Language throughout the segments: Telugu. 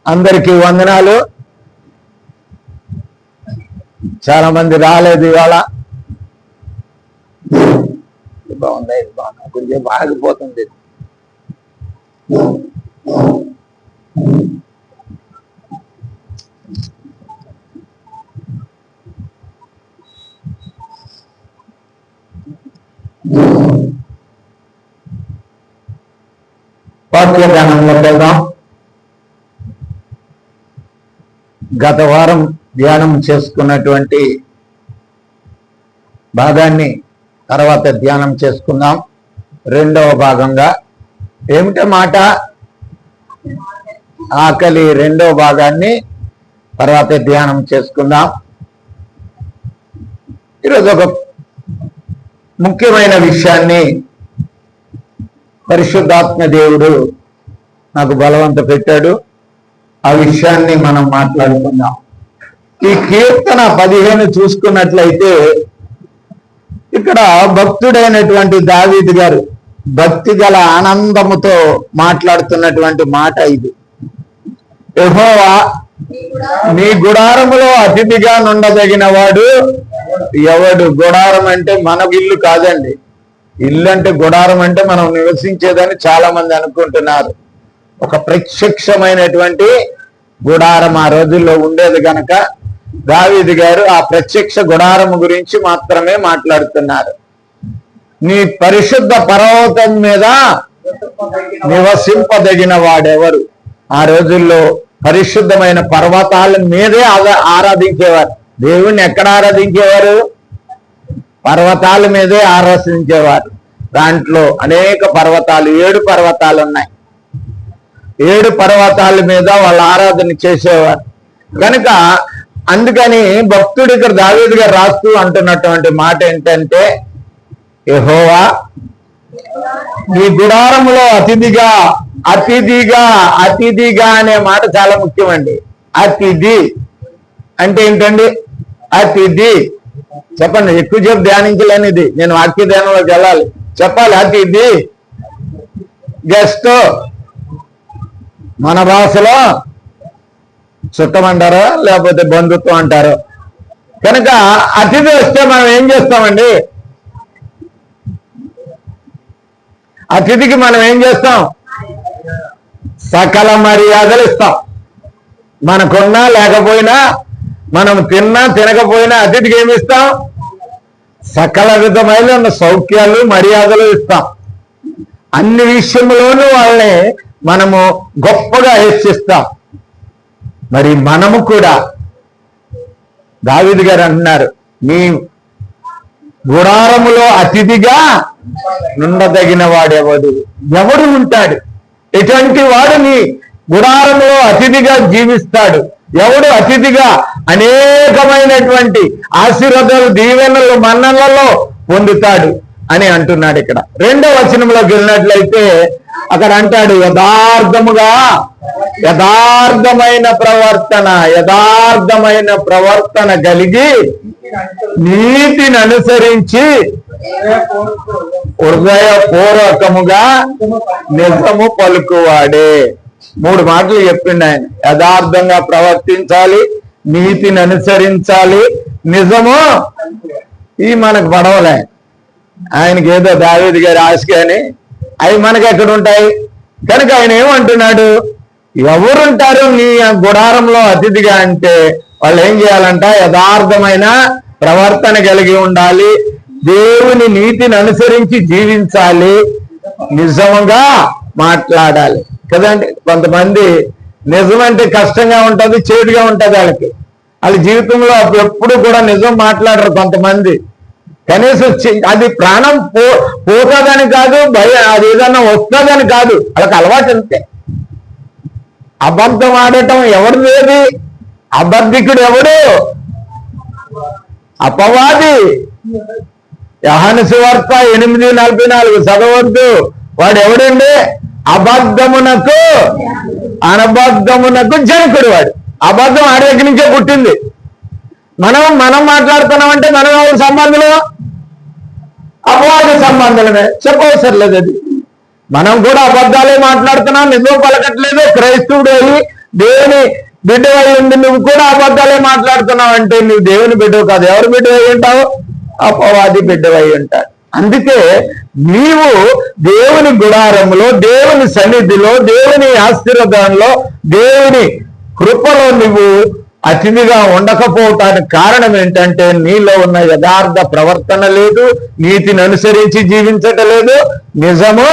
అందరికీ వందనాలు. చాలా మంది రాలేదు ఇవాళ. బాగుంది, ఇది బాగుంది, కొంచెం ఆగిపోతుంది. వాక్య ధ్యానంలోకి వెళ్దాం. గత వారం ధ్యానం చేసుకున్నటువంటి భాగాన్ని తర్వాత ధ్యానం చేసుకుందాం. రెండవ భాగంగా ఏమిటో మాట ఆకలి, రెండవ భాగాన్ని తర్వాత ధ్యానం చేసుకుందాం. ఈరోజు ఒక ముఖ్యమైన విషయాన్ని పరిశుద్ధాత్మ దేవుడు నాకు బలవంత పెట్టాడు. ఆ విషయాన్ని మనం మాట్లాడుకుందాం. ఈ కీర్తన 15 చూసుకున్నట్లయితే ఇక్కడ భక్తుడైనటువంటి దావీదు గారు భక్తి గల ఆనందముతో మాట్లాడుతున్నటువంటి మాట ఇది. యెహోవా నీ గుడారములో అతిథిగా నుండదగిన వాడు ఎవడు? గుడారం అంటే మన ఇల్లు కాదండి. ఇల్లు అంటే గుడారం అంటే మనం నివసించేదని చాలా మంది అనుకుంటున్నారు. ఒక ప్రత్యక్షమైనటువంటి గుడారం ఆ రోజుల్లో ఉండేది గనక దావీదు గారు ఆ ప్రత్యక్ష గుడారము గురించి మాత్రమే మాట్లాడుతున్నారు. నీ పరిశుద్ధ పర్వతం మీద నివసింపదగిన వాడెవరు? ఆ రోజుల్లో పరిశుద్ధమైన పర్వతాల మీదే ఆరాధించేవారు. దేవుణ్ణి ఎక్కడ ఆరాధించేవారు? పర్వతాల మీదే ఆరాధించేవారు. దాంట్లో అనేక పర్వతాలు, 7 పర్వతాలు ఉన్నాయి. 7 పర్వతాల మీద వాళ్ళు ఆరాధన చేసేవారు కనుక అందుకని భక్తుడు ఇక్కడ దావీదు గారు రాస్తూ అంటున్నటువంటి మాట ఏంటంటే, యెహోవా నీ గుడారములో అతిథిగా. అతిథిగా అనే మాట చాలా ముఖ్యమండి. అతిథి అంటే ఏంటండి? అతిథి చెప్పండి. ఎక్కువసేపు ధ్యానించలేనిది, నేను వాక్య ధ్యానంలోకి వెళ్ళాలి. చెప్పాలి. అతిథి, గెస్ట్. మన భాషలో చుట్టం అంటారో లేకపోతే బంధుత్వం అంటారో. కనుక అతిథి వస్తే మనం ఏం చేస్తామండి? అతిథికి మనం ఏం చేస్తాం? సకల మర్యాదలు ఇస్తాం. మనకున్నా లేకపోయినా, మనం తిన్నా తినకపోయినా అతిథికి ఏమి ఇస్తాం? సకల విధమైన సౌఖ్యాలు, మర్యాదలు ఇస్తాం. అన్ని విషయంలోనూ వాళ్ళని మనము గొప్పగా హెచ్చిస్తాం. మరి మనము కూడా దావీదు గారు అంటున్నారు, నీ గుడారములో అతిథిగా నుండదగిన వాడెవడు? ఎవడు ఉంటాడు? ఎటువంటి వాడు నీ గుడారములో అతిథిగా జీవిస్తాడు? ఎవడు అతిథిగా అనేకమైనటువంటి ఆశీర్వాదాలు, దీవెనలు, మన్ననలలో పొందుతాడు అని అంటున్నాడు. ఇక్కడ 2వ వచనంలోకి వెళ్ళినట్లయితే అక్కడ అంటాడు, యథార్థమైన ప్రవర్తన కలిగి నీతిని అనుసరించి హృదయపూర్వకముగా నిజము పలుకువాడే. 3 మాటలు చెప్పిండు ఆయన. యథార్థంగా ప్రవర్తించాలి, నీతిని అనుసరించాలి, నిజము. ఈ మనకు పడవలే. ఆయనకి ఏదో దావీదు గారి ఆశ కానీ అవి మనకి ఎక్కడ ఉంటాయి? కనుక ఆయన ఏమంటున్నాడు, ఎవరుంటారు నీ గుడారంలో అతిథిగా అంటే వాళ్ళు ఏం చేయాలంట? యథార్థమైన ప్రవర్తన కలిగి ఉండాలి, దేవుని నీతిని అనుసరించి జీవించాలి, నిజంగా మాట్లాడాలి కదండి. కొంతమంది నిజం అంటే కష్టంగా ఉంటుంది, చేదుగా ఉంటుంది వాళ్ళకి. వాళ్ళ జీవితంలో ఎప్పుడు కూడా నిజం మాట్లాడరు కొంతమంది. కనీసం అది ప్రాణం పోతుందని కాదు, అది ఏదన్నా వస్తుందని కాదు, వాళ్ళకి అలవాటు అంతే. అబద్ధం ఆడటం ఎవరిది? అబద్ధికుడు ఎవడు? అపవాది. యోహాను సువార్త 8:44 చదవద్దు. వాడు ఎవడండి? అబద్ధమునకు అనబద్ధమునకు జనకుడు. వాడు అబద్ధం ఆడి దగ్గర నుంచే పుట్టింది. మనం మాట్లాడుతున్నామంటే మనం ఎవరి సంబంధులు? అపవాది సంబంధులమే. చెప్పవసరం లేదు. అది మనం కూడా అబద్ధాలే మాట్లాడుతున్నాం, నిజం పలకట్లేదు. క్రైస్తవుడు అయ్యి దేవుని బిడ్డవై ఉండి నువ్వు కూడా అబద్ధాలే మాట్లాడుతున్నావు అంటే నువ్వు దేవుని బిడ్డవు కాదు. ఎవరు బిడ్డవై ఉంటావు? అపవాది బిడ్డవై ఉంటాడు. అందుకే నీవు దేవుని గుడారంలో, దేవుని సన్నిధిలో, దేవుని ఆశీర్వాదంలో, దేవుని కృపలో నువ్వు అతిథిగా ఉండకపోవటానికి కారణం ఏంటంటే నీలో ఉన్న యథార్థ ప్రవర్తన లేదు, నీతిని అనుసరించి జీవించటం లేదు, నిజము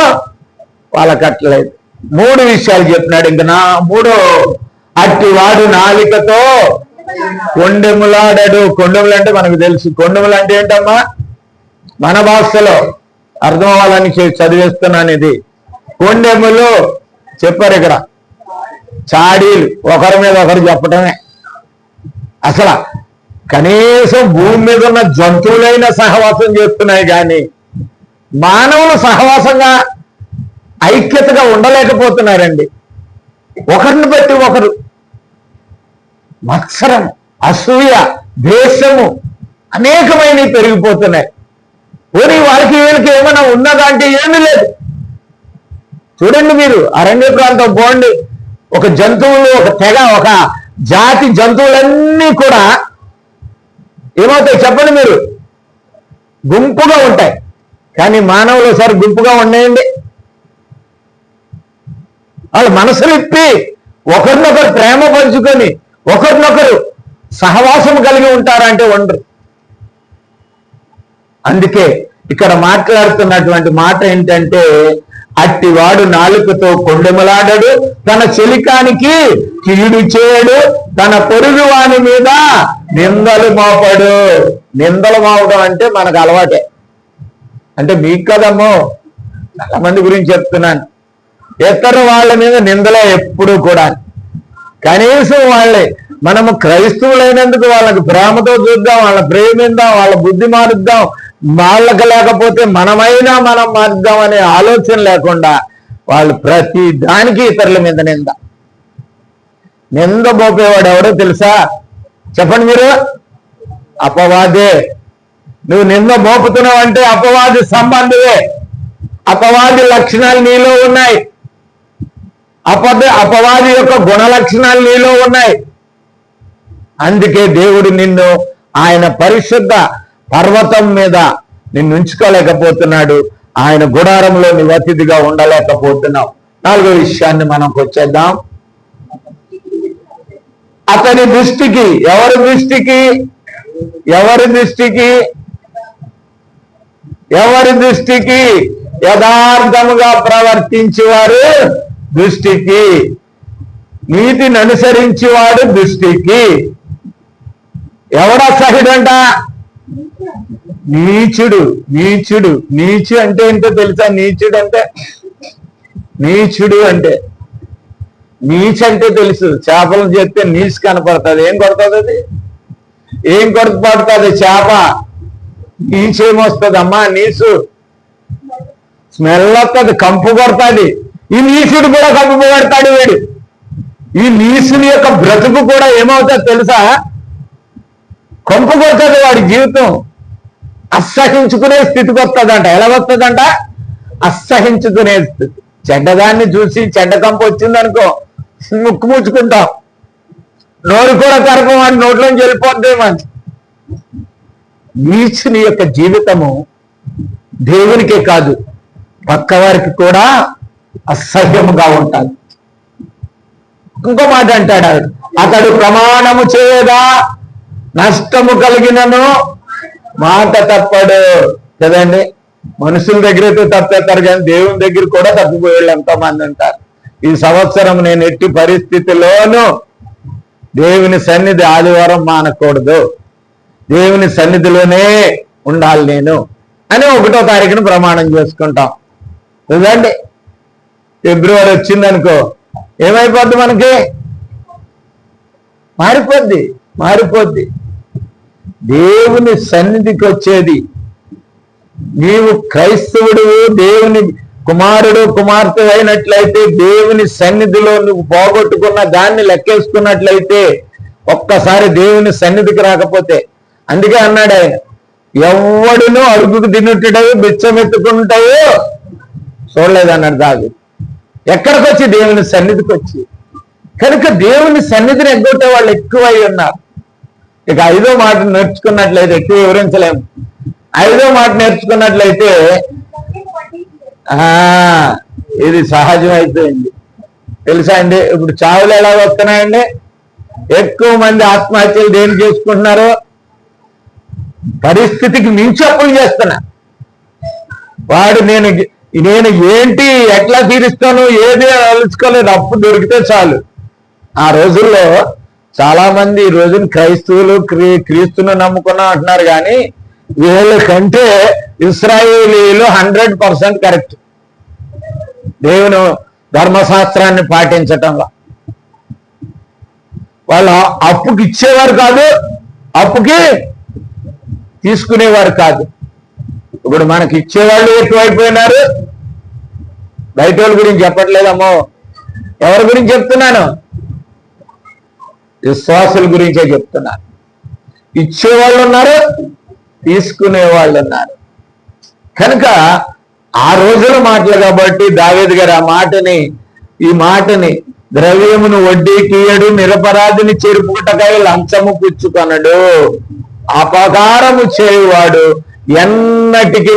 వాళ్ళకట్లేదు. 3 విషయాలు చెప్పినాడు. ఇంక నా 3 అట్టివాడు నాలికతో కొండెములాడాడు. కొండెములు అంటే మనకు తెలుసు. కొండెములు అంటే ఏంటమ్మా? మన భాషలో అర్థం అవ్వాలని చదివేస్తున్నాను. ఇది కొండెములు చెప్పారు ఇక్కడ. చాడీలు, ఒకరి మీద ఒకరు చెప్పటమే. అసలు కనీసం భూమి మీద ఉన్న జంతువులైనా సహవాసం చేస్తున్నాయి కానీ మానవులు సహవాసంగా ఐక్యతగా ఉండలేకపోతున్నారండి. ఒకరిని బట్టి ఒకరు మత్సరం, అసూయ, ద్వేషము అనేకమైనవి పెరిగిపోతున్నాయి. పోనీ వాళ్ళకి వీళ్ళకి ఏమైనా ఉన్నదా అంటే ఏమీ లేదు. చూడండి, మీరు అరణ్య ప్రాంతం పోండి, ఒక జంతువులు, ఒక తెగ, ఒక జాతి జంతువులన్నీ కూడా ఏమవుతాయి చెప్పండి మీరు? గుంపుగా ఉంటాయి. కానీ మానవులు ఒకసారి గుంపుగా ఉండేయండి, వాళ్ళు మనసులు ఇప్పి ఒకరినొకరు ప్రేమ పంచుకొని ఒకరినొకరు సహవాసం కలిగి ఉంటారంటే ఉండరు. అందుకే ఇక్కడ మాట్లాడుతున్నటువంటి మాట ఏంటంటే, అట్టివాడు నాలుకతో కొండెములాడడు, తన చెలికానికి కీడు చేయడు, తన పొరుగు వాని మీద నిందలు మోపడు. నిందలు మోపడం అంటే మనకు అలవాటే. అంటే మీకు కదమ్మో, చాలా మంది గురించి చెప్తున్నాను. ఇతర వాళ్ళ మీద నిందలే ఎప్పుడూ కూడా. కనీసం వాళ్ళే మనము క్రైస్తవులైనందుకు వాళ్ళకి ప్రేమతో చూద్దాం, వాళ్ళని ప్రేమిద్దాం, వాళ్ళ బుద్ధి మారుద్దాం, వాళ్ళకి లేకపోతే మనమైనా మనం మారుద్దాం అనే ఆలోచన లేకుండా వాళ్ళు ప్రతి దానికి ఇతరుల మీద నింద మోపేవాడు ఎవడో తెలుసా? చెప్పండి మీరు. అపవాదే. నువ్వు నింద మోపుతున్నావు అంటే అపవాది సంబంధమే. అపవాది లక్షణాలు నీలో ఉన్నాయి. అపవాది యొక్క గుణ లక్షణాలు నీలో ఉన్నాయి. అందుకే దేవుడు నిన్ను ఆయన పరిశుద్ధ పర్వతం మీద నిన్ను ఉంచుకోలేకపోతున్నాడు. ఆయన గుడారంలో నువ్వు అతిథిగా ఉండలేకపోతున్నావు. 4వ విషయాన్ని మనం వచ్చేద్దాం. అతని దృష్టికి, ఎవరి దృష్టికి? ఎవరి దృష్టికి? ఎవరి దృష్టికి? యథార్థముగా ప్రవర్తించేవారు దృష్టికి, నీతిని అనుసరించేవాడు దృష్టికి. ఎవడసహ్యుడంట? నీచుడు. నీచుడు. నీచు అంటే ఏంటో తెలుసా? నీచుడు అంటే, నీచుడు అంటే, నీచు అంటే తెలుసు. చేపలను చేస్తే నీచు కనపడుతుంది. ఏం కొడుతుంది అది? ఏం కొడుతుంది చేప? నీచేమొస్తుంది అమ్మా? నీసు స్మెల్ వస్తుంది, కంపు కొడుతుంది. ఈ నీచుడు కూడా కంపు పెడతాడు వీడు. ఈ నీచుని యొక్క బ్రతుకు కూడా ఏమవుతుంది తెలుసా? కంపు కొడుతుంది వాడి జీవితం. అసహించుకునే స్థితికి వస్తుందంట. ఎలా వస్తుందంట? అసహించుకునే స్థితి. చెడ్డదాన్ని చూసి చెడ్డ కంపు వచ్చిందనుకో ముక్కు ముచ్చుకుంటాం, నోరు కూడా కరపం, వాడి నోట్లోంచి వెళ్ళిపోద్దేమని. నీచుని యొక్క జీవితము దేవునికే కాదు పక్కవారికి కూడా అసహ్యముగా ఉంటాడు. ఇంకో మాట అంటాడు ఆవిడ, అతడు ప్రమాణము చేయగా నష్టము కలిగినను మాట తప్పడు. కదండి, మనుషుల దగ్గరైతే తప్పేస్తారు కానీ దేవుని దగ్గర కూడా తప్పిపోయేళ్ళు ఎంతోమంది ఉంటారు. ఈ సంవత్సరం నేను ఎట్టి పరిస్థితిలోనూ దేవుని సన్నిధి ఆదివారం మానకూడదు, దేవుని సన్నిధిలోనే ఉండాలి నేను అని 1వ తారీఖున ప్రమాణం చేసుకుంటాం. చూడండి, ఫిబ్రవరి వచ్చిందనుకో ఏమైపోద్ది? మనకి మారిపోద్ది. దేవుని సన్నిధికి వచ్చేది నీవు క్రైస్తవుడు, దేవుని కుమారుడు కుమార్తె అయినట్లయితే, దేవుని సన్నిధిలో నువ్వు పోగొట్టుకున్న దాన్ని లెక్కేసుకున్నట్లయితే, ఒక్కసారి దేవుని సన్నిధికి రాకపోతే, అందుకే అన్నాడు ఆయన, ఎవడునూ అడుగుకు తిన్నట్టుడవు బిచ్చమెత్తుకుంటావు చూడలేదన్నాడు దావీదు. ఎక్కడికి వచ్చి? దేవుని సన్నిధికి వచ్చి. కనుక దేవుని సన్నిధిని ఎగ్గొట్టే వాళ్ళు ఎక్కువై ఉన్నారు. ఇక 5వ మాట నేర్చుకున్నట్లయితే, ఎక్కువ వివరించలేము. 5వ మాట నేర్చుకున్నట్లయితే ఇది సహజం అయిపోయింది. తెలుసా అండి, ఇప్పుడు చావులు ఎలా వస్తున్నాయండి? ఎక్కువ మంది ఆత్మహత్యలు దేని చేసుకుంటున్నారు? పరిస్థితికి మించి అప్పులు చేస్తున్నా. వాడు నేను ఏంటి ఎట్లా తీరుస్తాను, ఏది ఆలోచుకోలేదు, అప్పు దొరికితే చాలు. ఆ రోజుల్లో చాలా మంది ఈ రోజున క్రైస్తవులు క్రీస్తును నమ్ముకున్నాం అంటున్నారు, కానీ వీళ్ళ కంటే ఇశ్రాయేలీలు 100% కరెక్ట్ దేవుని ధర్మశాస్త్రాన్ని పాటించటంలో. వాళ్ళు అప్పుకి ఇచ్చేవారు కాదు, అప్పుకి తీసుకునేవారు కాదు. ఇప్పుడు మనకి ఇచ్చేవాళ్ళు ఎక్కువైపోయినారు. బయట వాళ్ళ గురించి చెప్పట్లేదమ్మో, ఎవరి గురించి చెప్తున్నాను? విశ్వాసుల గురించే చెప్తున్నాను. ఇచ్చేవాళ్ళు ఉన్నారు, తీసుకునే వాళ్ళు ఉన్నారు. కనుక ఆ రోజుల మాటలు కాబట్టి దావీదు గారు ఈ మాటని ద్రవ్యమును వడ్డీకి ఇయ్యడు, నిరపరాధిని చెరుపుటకై లంచము పుచ్చుకొనడు, అపకారము చేయువాడు ఎన్నటికి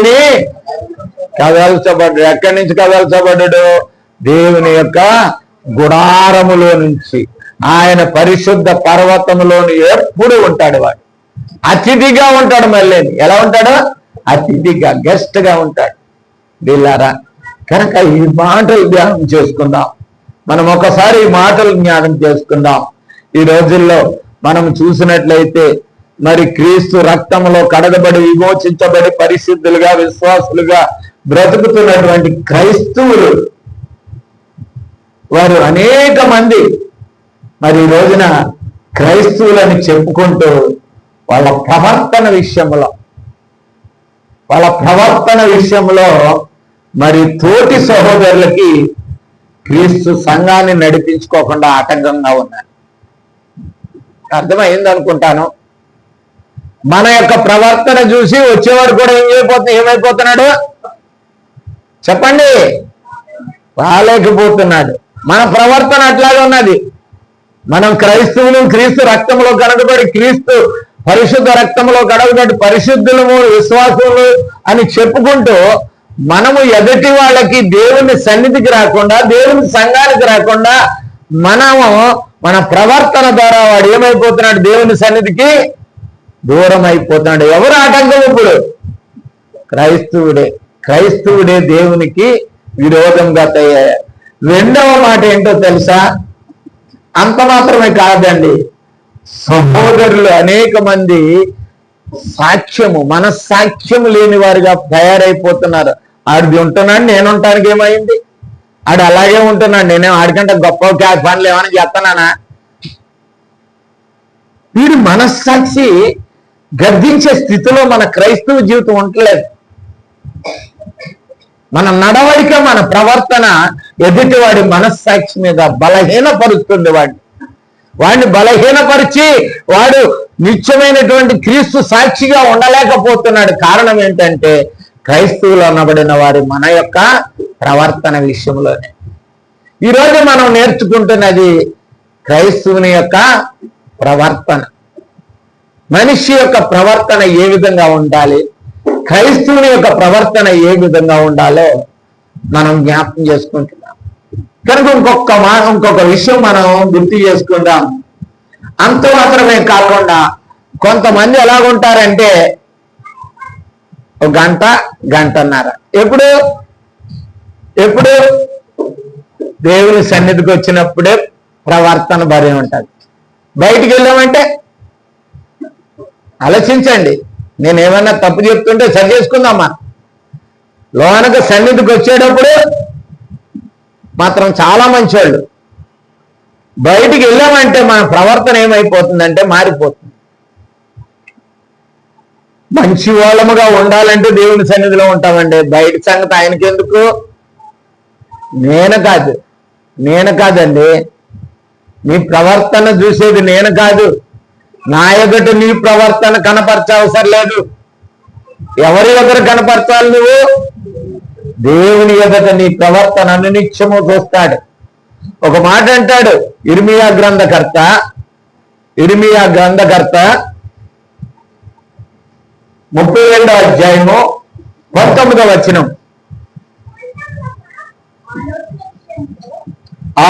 కదల్చబడ్డాడు. ఎక్కడి నుంచి కదల్చబడ్డాడు? దేవుని యొక్క గుడారములో నుంచి, ఆయన పరిశుద్ధ పర్వతములోని ఎప్పుడు ఉంటాడు. వాడు అతిథిగా ఉంటాడు. మళ్ళీ ఎలా ఉంటాడు? అతిథిగా, గెస్ట్ గా ఉంటాడు. వీళ్ళారా, కనుక ఈ మాటలు ధ్యానం చేసుకుందాం. మనం ఒకసారి ఈ మాటలు జ్ఞానం చేసుకుందాం. ఈ రోజుల్లో మనం చూసినట్లయితే మరి క్రీస్తు రక్తంలో కడగబడి విమోచించబడి పరిశుద్ధులుగా విశ్వాసులుగా బ్రతుకుతున్నటువంటి క్రైస్తవులు వారు అనేక మంది మరి ఈ రోజున క్రైస్తవులని చెప్పుకుంటూ వాళ్ళ ప్రవర్తన విషయంలో మరి తోటి సహోదరులకి క్రీస్తు సంఘాన్ని నడిపించుకోకుండా ఆటంకంగా ఉన్నారు. అర్థమైంది అనుకుంటాను. మన యొక్క ప్రవర్తన చూసి వచ్చేవాడు కూడా ఏమైపోతున్నాడు చెప్పండి? రాలేకపోతున్నాడు. మన ప్రవర్తన అట్లాగే ఉన్నది. మనం క్రైస్తవులు, క్రీస్తు రక్తంలో కడగబడి, క్రీస్తు పరిశుద్ధ రక్తంలో కడగబడి పరిశుద్ధులము విశ్వాసులు అని చెప్పుకుంటూ మనము ఎదుటి వాళ్ళకి దేవుని సన్నిధికి రాకుండా, దేవుని సంఘానికి రాకుండా మనము మన ప్రవర్తన ద్వారా వాడు ఏమైపోతున్నాడు? దేవుని సన్నిధికి దూరం అయిపోతున్నాడు. ఎవరు ఆటంకం? ఇప్పుడు క్రైస్తవుడే దేవునికి విరోధంగా తయారు. 2వ మాట ఏంటో తెలుసా? అంత మాత్రమే కాదండి, సహోదరులు అనేక మంది మనస్సాక్ష్యము లేని వారిగా తయారైపోతున్నారు. ఆడిది ఉంటున్నాడు, నేను ఉండటానికి ఏమైంది? ఆడు అలాగే ఉంటున్నాడు, నేనే ఆడికంటే గొప్ప పనులు ఏమైనా చేస్తున్నానా? వీడు మనస్సాక్షి గర్దించే స్థితిలో మన క్రైస్తవ జీవితం ఉండలేదు. మన నడవడిక, మన ప్రవర్తన ఎదుటివాడి మనస్సాక్షి మీద బలహీనపరుస్తుంది. వాడిని బలహీనపరిచి వాడు నిత్యమైనటువంటి క్రీస్తు సాక్షిగా ఉండలేకపోతున్నాడు. కారణం ఏంటంటే క్రైస్తవులు అనబడిన వారి మన యొక్క ప్రవర్తన విషయంలోనే. ఈరోజు మనం నేర్చుకుంటున్నది క్రైస్తవుని యొక్క ప్రవర్తన. మనిషి యొక్క ప్రవర్తన ఏ విధంగా ఉండాలి, క్రైస్తవుని యొక్క ప్రవర్తన ఏ విధంగా ఉండాలో మనం జ్ఞాపకం చేసుకుంటున్నాం. కనుక ఇంకొక విషయం మనం గుర్తు చేసుకుందాం. అంత మాత్రమే కాకుండా కొంతమంది ఎలాగుంటారంటే ఒక గంటన్నర ఎప్పుడు దేవుని సన్నిధికి వచ్చినప్పుడే ప్రవర్తన భరే ఉంటుంది. బయటికి వెళ్ళామంటే ఆలోచించండి. నేను ఏమన్నా తప్పు చెప్తుంటే సరి చేసుకుందామా? లోనక సన్నిధికి వచ్చేటప్పుడు మాత్రం చాలా మంచోళ్ళు. బయటికి వెళ్ళామంటే మన ప్రవర్తన ఏమైపోతుందంటే మారిపోతుంది. మంచి వాళ్ళముగా ఉండాలంటే దేవుని సన్నిధిలో ఉంటామండి. బయట సంగతి ఆయనకెందుకు? నేను కాదండి. నీ ప్రవర్తన చూసేది నేను కాదు. నా ఎదుట నీ ప్రవర్తన కనపరచవసరం లేదు. ఎవరి ఎదురు కనపరచాలి? నువ్వు దేవుని ఎదుట నీ ప్రవర్తన నిత్యము చూస్తాడు. ఒక మాట అంటాడు ఇర్మియా గ్రంథకర్త 32వ అధ్యాయము 19వ వచనం.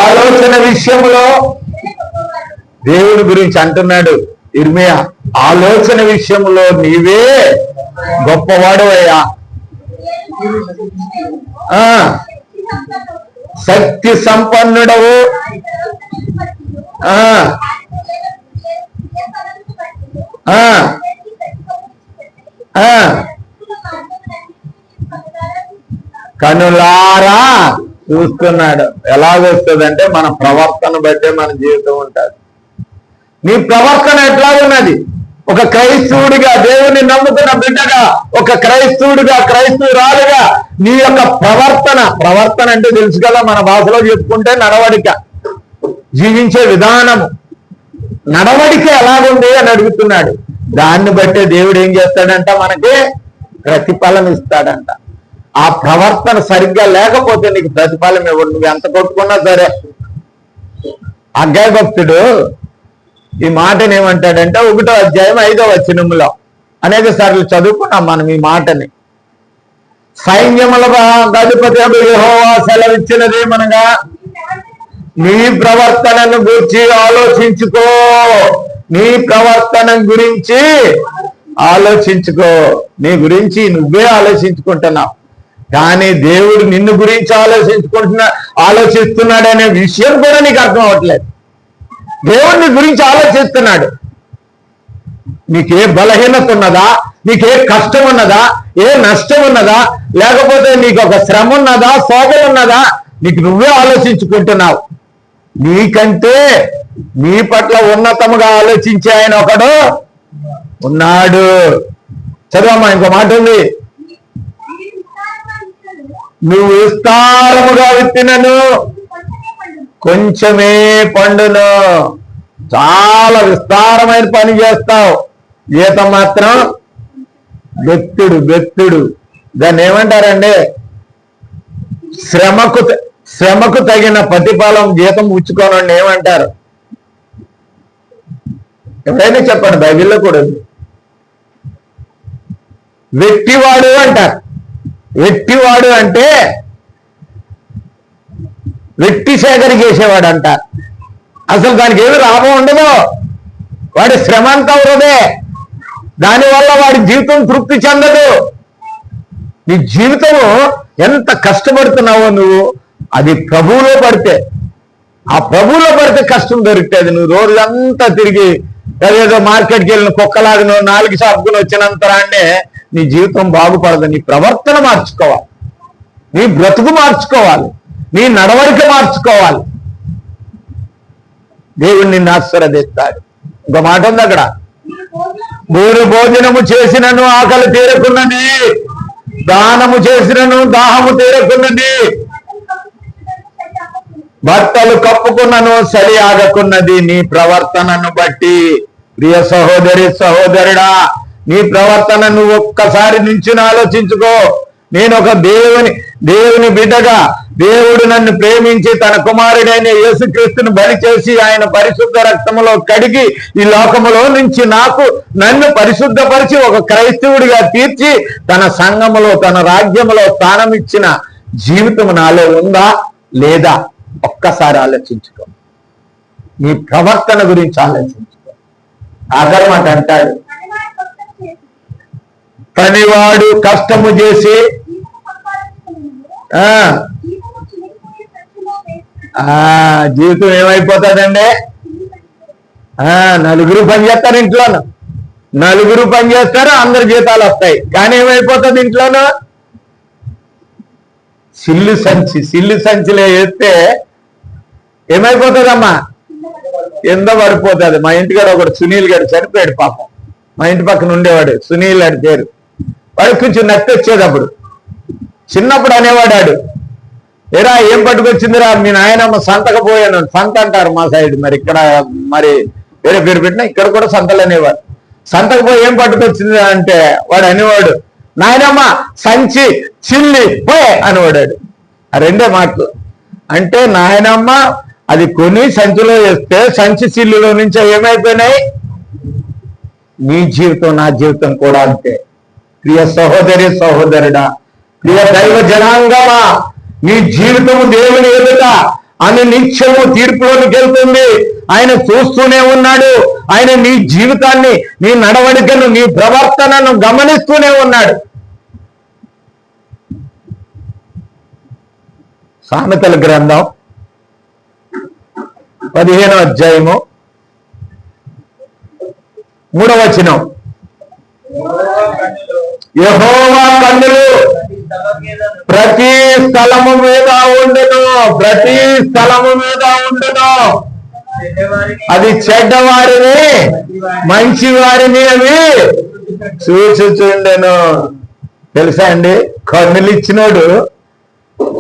ఆలోచన విషయంలో దేవుడి గురించి అంటున్నాడు ఇర్మియా, ఆలోచన విషయంలో నీవే గొప్పవాడు అయ్యా, శక్తి సంపన్నుడవు, కనులారా చూస్తున్నాడు. ఎలాగొస్తుందంటే మన ప్రవర్తన బట్టే మన జీవితం ఉంటుంది. నీ ప్రవర్తన ఎట్లా ఉన్నది? ఒక క్రైస్తవుడిగా, దేవుని నమ్ముతున్న బిడ్డగా, ఒక క్రైస్తవుడిగా, క్రైస్తవురాలుగా నీ యొక్క ప్రవర్తన అంటే తెలుసు కదా, మన భాషలో చెప్పుకుంటే నడవడిక, జీవించే విధానము, నడవడిక ఎలాగుంది అని అడుగుతున్నాడు. దాన్ని బట్టే దేవుడు ఏం చేస్తాడంట, మనకి ప్రతిఫలం ఇస్తాడంట. ఆ ప్రవర్తన సరిగ్గా లేకపోతే నీకు ప్రతిఫలం ఇవ్వడు, నువ్వు ఎంత కొట్టుకున్నా సరే. అగ్గాయి భక్తుడు ఈ మాటని ఏమంటాడంటే 1వ అధ్యాయం 5వ వచనంలో అనేక సార్లు చదువుకున్నాం మనం ఈ మాటని. సైన్యముల అధిపతి యెహోవా సెలవిచ్చినదేమనగా, నీ ప్రవర్తనను గురించి ఆలోచించుకో, నీ ప్రవర్తన గురించి ఆలోచించుకో. నీ గురించి నువ్వే ఆలోచించుకుంటున్నావు, కానీ దేవుడు నిన్ను గురించి ఆలోచిస్తున్నాడనే విషయం కూడా నీకు అర్థం అవ్వట్లేదు. దేవుడిని గురించి ఆలోచిస్తున్నాడు. నీకే బలహీనత ఉన్నదా, నీకే కష్టం ఉన్నదా, ఏ నష్టం ఉన్నదా, లేకపోతే నీకు ఒక శ్రమ ఉన్నదా, శోభ ఉన్నదా, నీకు నువ్వే ఆలోచించుకుంటున్నావు. నీకంటే నీ పట్ల ఉన్నతముగా ఆలోచించే ఆయన ఒకడు ఉన్నాడు. చదవమ్మా, ఇంకో మాట ఉంది, నువ్వు విస్తారముగా విత్తినను కొంచెమే పండును. చాలా విస్తారమైన పని చేస్తావు, జీతం మాత్రం బెత్తుడు. దాన్ని ఏమంటారండి, శ్రమకు తగిన ప్రతిఫలం జీతం పుచ్చుకోనండి ఏమంటారు? ఎవరైనా చెప్పండి, బైబిల్లో కూడా వెట్టివాడు అంటారు. వెట్టివాడు అంటే వెట్టి సేకరి చేసేవాడు అంట. అసలు దానికి ఏమి లాభం ఉండదు, వాడి శ్రమ అంతా వృధే, దానివల్ల వాడి జీవితం తృప్తి చెందదు. నీ జీవితము ఎంత కష్టపడుతున్నావో నువ్వు, అది ప్రభువులో పడితే, ఆ ప్రభువులో పడితే కష్టం దొరుకుతుంది. నువ్వు రోజంతా తిరిగి ఏదో మార్కెట్కి వెళ్ళిన కుక్కలాగా నువ్వు 4 షాపుకుని వచ్చినంతరాన్నే నీ జీవితం బాగుపడదు. నీ ప్రవర్తన మార్చుకోవాలి, నీ బ్రతుకు మార్చుకోవాలి, నీ నడవడిక మార్చుకోవాలి. దేవుడు నిన్ను ఆశీర్వదిస్తాడు. ఇంకో మాట ఉంది అక్కడ, మీరు భోజనము చేసినను ఆకలి తీరకున్నది, దానము చేసినను దాహము తీరకున్నది, బట్టలు కప్పుకున్నను చలి ఆగకున్నది. నీ ప్రవర్తనను బట్టి ప్రియ సహోదరి సహోదరుడా, నీ ప్రవర్తన నువ్వు ఒక్కసారి నుంచి ఆలోచించుకో. నేను ఒక దేవుని బిడ్డగా, దేవుడు నన్ను ప్రేమించి తన కుమారుడైన యేసుక్రీస్తుని బలి చేసి ఆయన పరిశుద్ధ రక్తములో కడిగి ఈ లోకములో నుంచి నన్ను పరిశుద్ధపరిచి ఒక క్రైస్తవుడిగా తీర్చి తన సంఘములో, తన రాజ్యములో స్థానం ఇచ్చిన జీవితం నాలో ఉందా లేదా ఒక్కసారి ఆలోచించుకో. నీ ప్రవర్తన గురించి ఆలోచించుకో. ఆఖరమాట అంటాడు, పనివాడు కష్టము చేసి జీవితం ఏమైపోతుందండి? నలుగురు పని చేస్తారు ఇంట్లోనూ, నలుగురు పని చేస్తారు, అందరి జీతాలు వస్తాయి, కానీ ఏమైపోతుంది ఇంట్లోనూ? సిల్లు సంచిలో వేస్తే ఏమైపోతుందమ్మా? కింద పడిపోతుంది. మా ఇంటికాడ ఒకడు సునీల్ గారు చనిపోయాడు పాపం. మా ఇంటి పక్కన ఉండేవాడు సునీల్ అని పేరు. వాడికి కొంచెం నత్తి వచ్చేది. అప్పుడు చిన్నప్పుడు అనేవాడాడు, ఏరా ఏం పట్టుకొచ్చిందిరా మీ నాయనమ్మ సంతకపోయాను. సంత అంటారు మా సైడ్, మరి ఇక్కడ మరి వేరే పేరు పెట్టినా ఇక్కడ కూడా సంతలు అనేవాడు. సంతకపోయి ఏం పట్టుకొచ్చింది అంటే వాడు అనేవాడు, నాయనమ్మ సంచి చిల్లి పో అనేవాడాడు. ఆ రెండే మాటలు. అంటే నాయనమ్మ అది కొని సంచిలో వేస్తే సంచి సిల్లులో నుంచి ఏమైపోయినాయి? నీ జీవితం నా జీవితం కూడా అంతే. ప్రియ సహోదరి సహోదరుడా, ప్రియ దైవ జనాంగమా, నీ జీవితము దేవుని ఎదుట అని నిత్యము తీర్పులోనికి వెళ్తుంది. ఆయన చూస్తూనే ఉన్నాడు. ఆయన నీ జీవితాన్ని, నీ నడవడికను, నీ ప్రవర్తనను గమనిస్తూనే ఉన్నాడు. సామెతల గ్రంథం 15వ అధ్యాయము 3వ వచనం. యెహోవా కన్నులు ప్రతి స్థలము మీద ఉండును, ప్రతి స్థలము మీద ఉండును. అది చెడ్డవారిని మంచి వారిని అవి చూచుచుండెను. తెలుసా అండి? కన్నులు ఇచ్చినోడు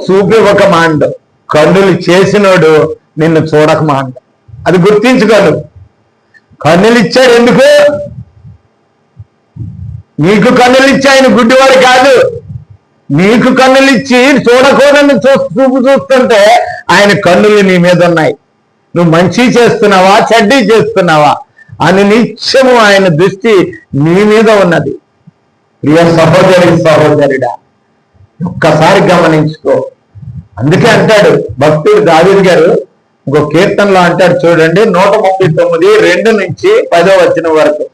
చూపి ఒక మాండ, కన్నులు చేసినోడు నిన్ను చూడక మాండ. అది గుర్తించుకోను. కన్నులు ఇచ్చాడు ఎందుకు? నీకు కన్నులు ఇచ్చి ఆయన గుడ్డివాడు కాదు. నీకు కన్నులు ఇచ్చి చూడకూడని చూపు చూస్తుంటే ఆయన కన్నులు నీ మీద ఉన్నాయి. నువ్వు మంచి చేస్తున్నావా చెడ్డీ చేస్తున్నావా అని నిత్యము ఆయన దృష్టి నీ మీద ఉన్నది. ప్రియ సహోదరి సహోదరుడా, ఒక్కసారి గమనించుకో. అందుకే అంటాడు భక్తుడు దావీదు గారు ఇంకో కీర్తనలో అంటాడు చూడండి, 139 2 నుంచి 10వ వచనం వరకు.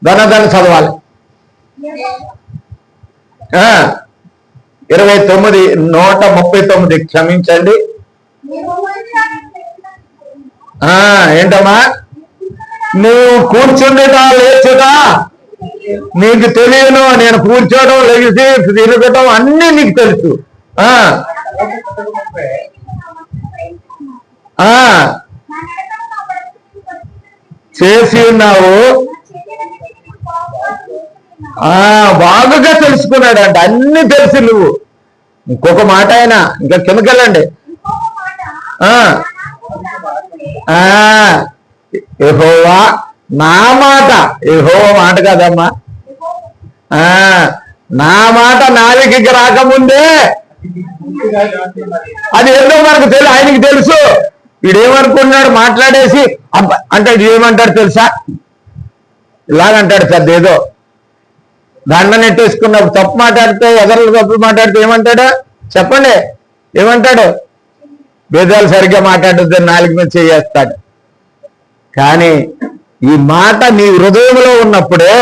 ధనధన చదవాలి. 29 139 క్షమించండి. ఏంటమ్మా? నువ్వు కూర్చుండటా లేచుగా నీకు తెలియను. నేను కూర్చోవడం లెగిసి తిరగటం అన్నీ నీకు తెలుసు. చేసి ఉన్నావు. బాగుగా తెలుసుకున్నాడంట, అన్ని తెలిసి నువ్వు. ఇంకొక మాట ఆయన ఇంకా కిందకెళ్ళండి. యెహోవా నా మాట, యెహోవా మాట కాదమ్మా, నా మాట నాలుకకి రాకముందే అది ఏదో మనకు తెలుసు. ఆయనకి తెలుసు. వీడేమనుకున్నాడు మాట్లాడేసి అంటే ఏమంటాడు తెలుసా? ఇలాగంటాడు పెద్ద ఏదో దండ నెట్టేసుకున్నప్పుడు తప్పు మాట్లాడితే, ఎదరు తప్పు మాట్లాడితే ఏమంటాడు చెప్పండి? ఏమంటాడు? భేదాలు సరిగ్గా మాట్లాడుద్దని నాలుగు మీద చేస్తాడు. కానీ ఈ మాట నీ హృదయంలో ఉన్నప్పుడే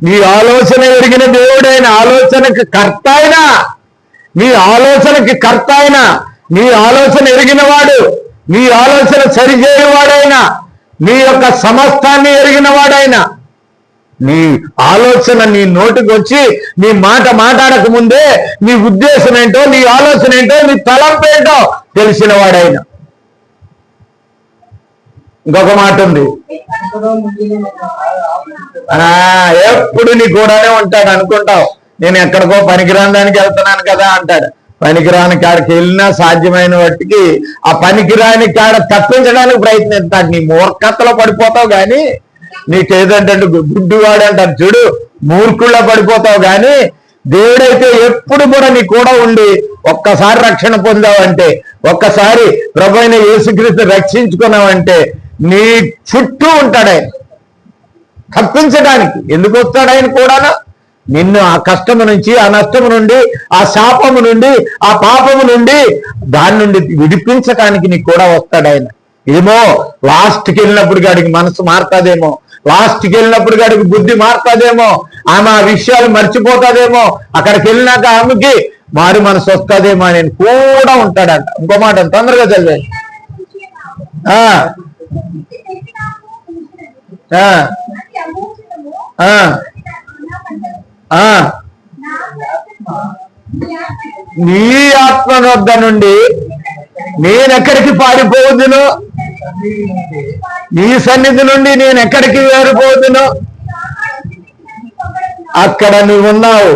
నీ ఆలోచన ఎరిగిన దేవుడైన, ఆలోచనకి కర్త అయినా, నీ ఆలోచనకి కర్త అయినా, నీ ఆలోచన ఎరిగిన వాడు, నీ ఆలోచన సరిచేయువాడైనా, నీ యొక్క సమస్తాన్ని ఎరిగిన వాడైనా, నీ ఆలోచన నీ నోటికి వచ్చి నీ మాట మాట్లాడక ముందే నీ ఉద్దేశం ఏంటో, నీ ఆలోచన ఏంటో, నీ తలంపు ఏంటో తెలిసిన వాడైనా. ఇంకొక మాట ఉంది, ఎప్పుడు నీ కూడానే ఉంటాడు. అనుకుంటావు నేను ఎక్కడికో పనికిరాని దానికి వెళ్తున్నాను కదా అంటాడు. పనికిరాని కాడికి వెళ్ళినా సాధ్యమైన వాటికి ఆ పనికిరాని కాడ తప్పించడానికి ప్రయత్నిస్తాడు. నీ మూర్ఖతలో పడిపోతావు కానీ, నీకేదంటే గుడ్డివాడు అంటారు చూడు, మూర్ఖుల్లో పడిపోతావు కానీ, దేవుడైతే ఎప్పుడు కూడా నీ కూడా ఉండి ఒక్కసారి రక్షణ పొందావంటే, ఒక్కసారి ప్రభు అయిన యేసుక్రీస్తు రక్షించుకున్నావంటే నీ చుట్టూ ఉంటాడు ఆయన తప్పించడానికి. ఎందుకు వస్తాడు ఆయన కూడా? నిన్ను ఆ కష్టము నుంచి, ఆ నష్టము నుండి, ఆ శాపము నుండి, ఆ పాపము నుండి, దాని నుండి విడిపించడానికి నీకు కూడా వస్తాడు ఆయన. ఏమో లాస్ట్కి వెళ్ళినప్పుడు గాడికి మనసు మారుతుందేమో, లాస్ట్కి వెళ్ళినప్పుడు గాడికి బుద్ధి మారుతుందేమో, ఆమె ఆ విషయాలు మర్చిపోతాదేమో, అక్కడికి వెళ్ళినాక ఆమెకి మారు మనసు వస్తుందేమో అని కూడా ఉంటాడంట. ఇంకో మాట తొందరగా చదివాయి. నీ ఆత్మ వద్ద నుండి నేనెక్కడికి పారిపోవద్దును, నీ సన్నిధి నుండి నేను ఎక్కడికి వేరిపోవద్దును. అక్కడ నువ్వు ఉన్నావు,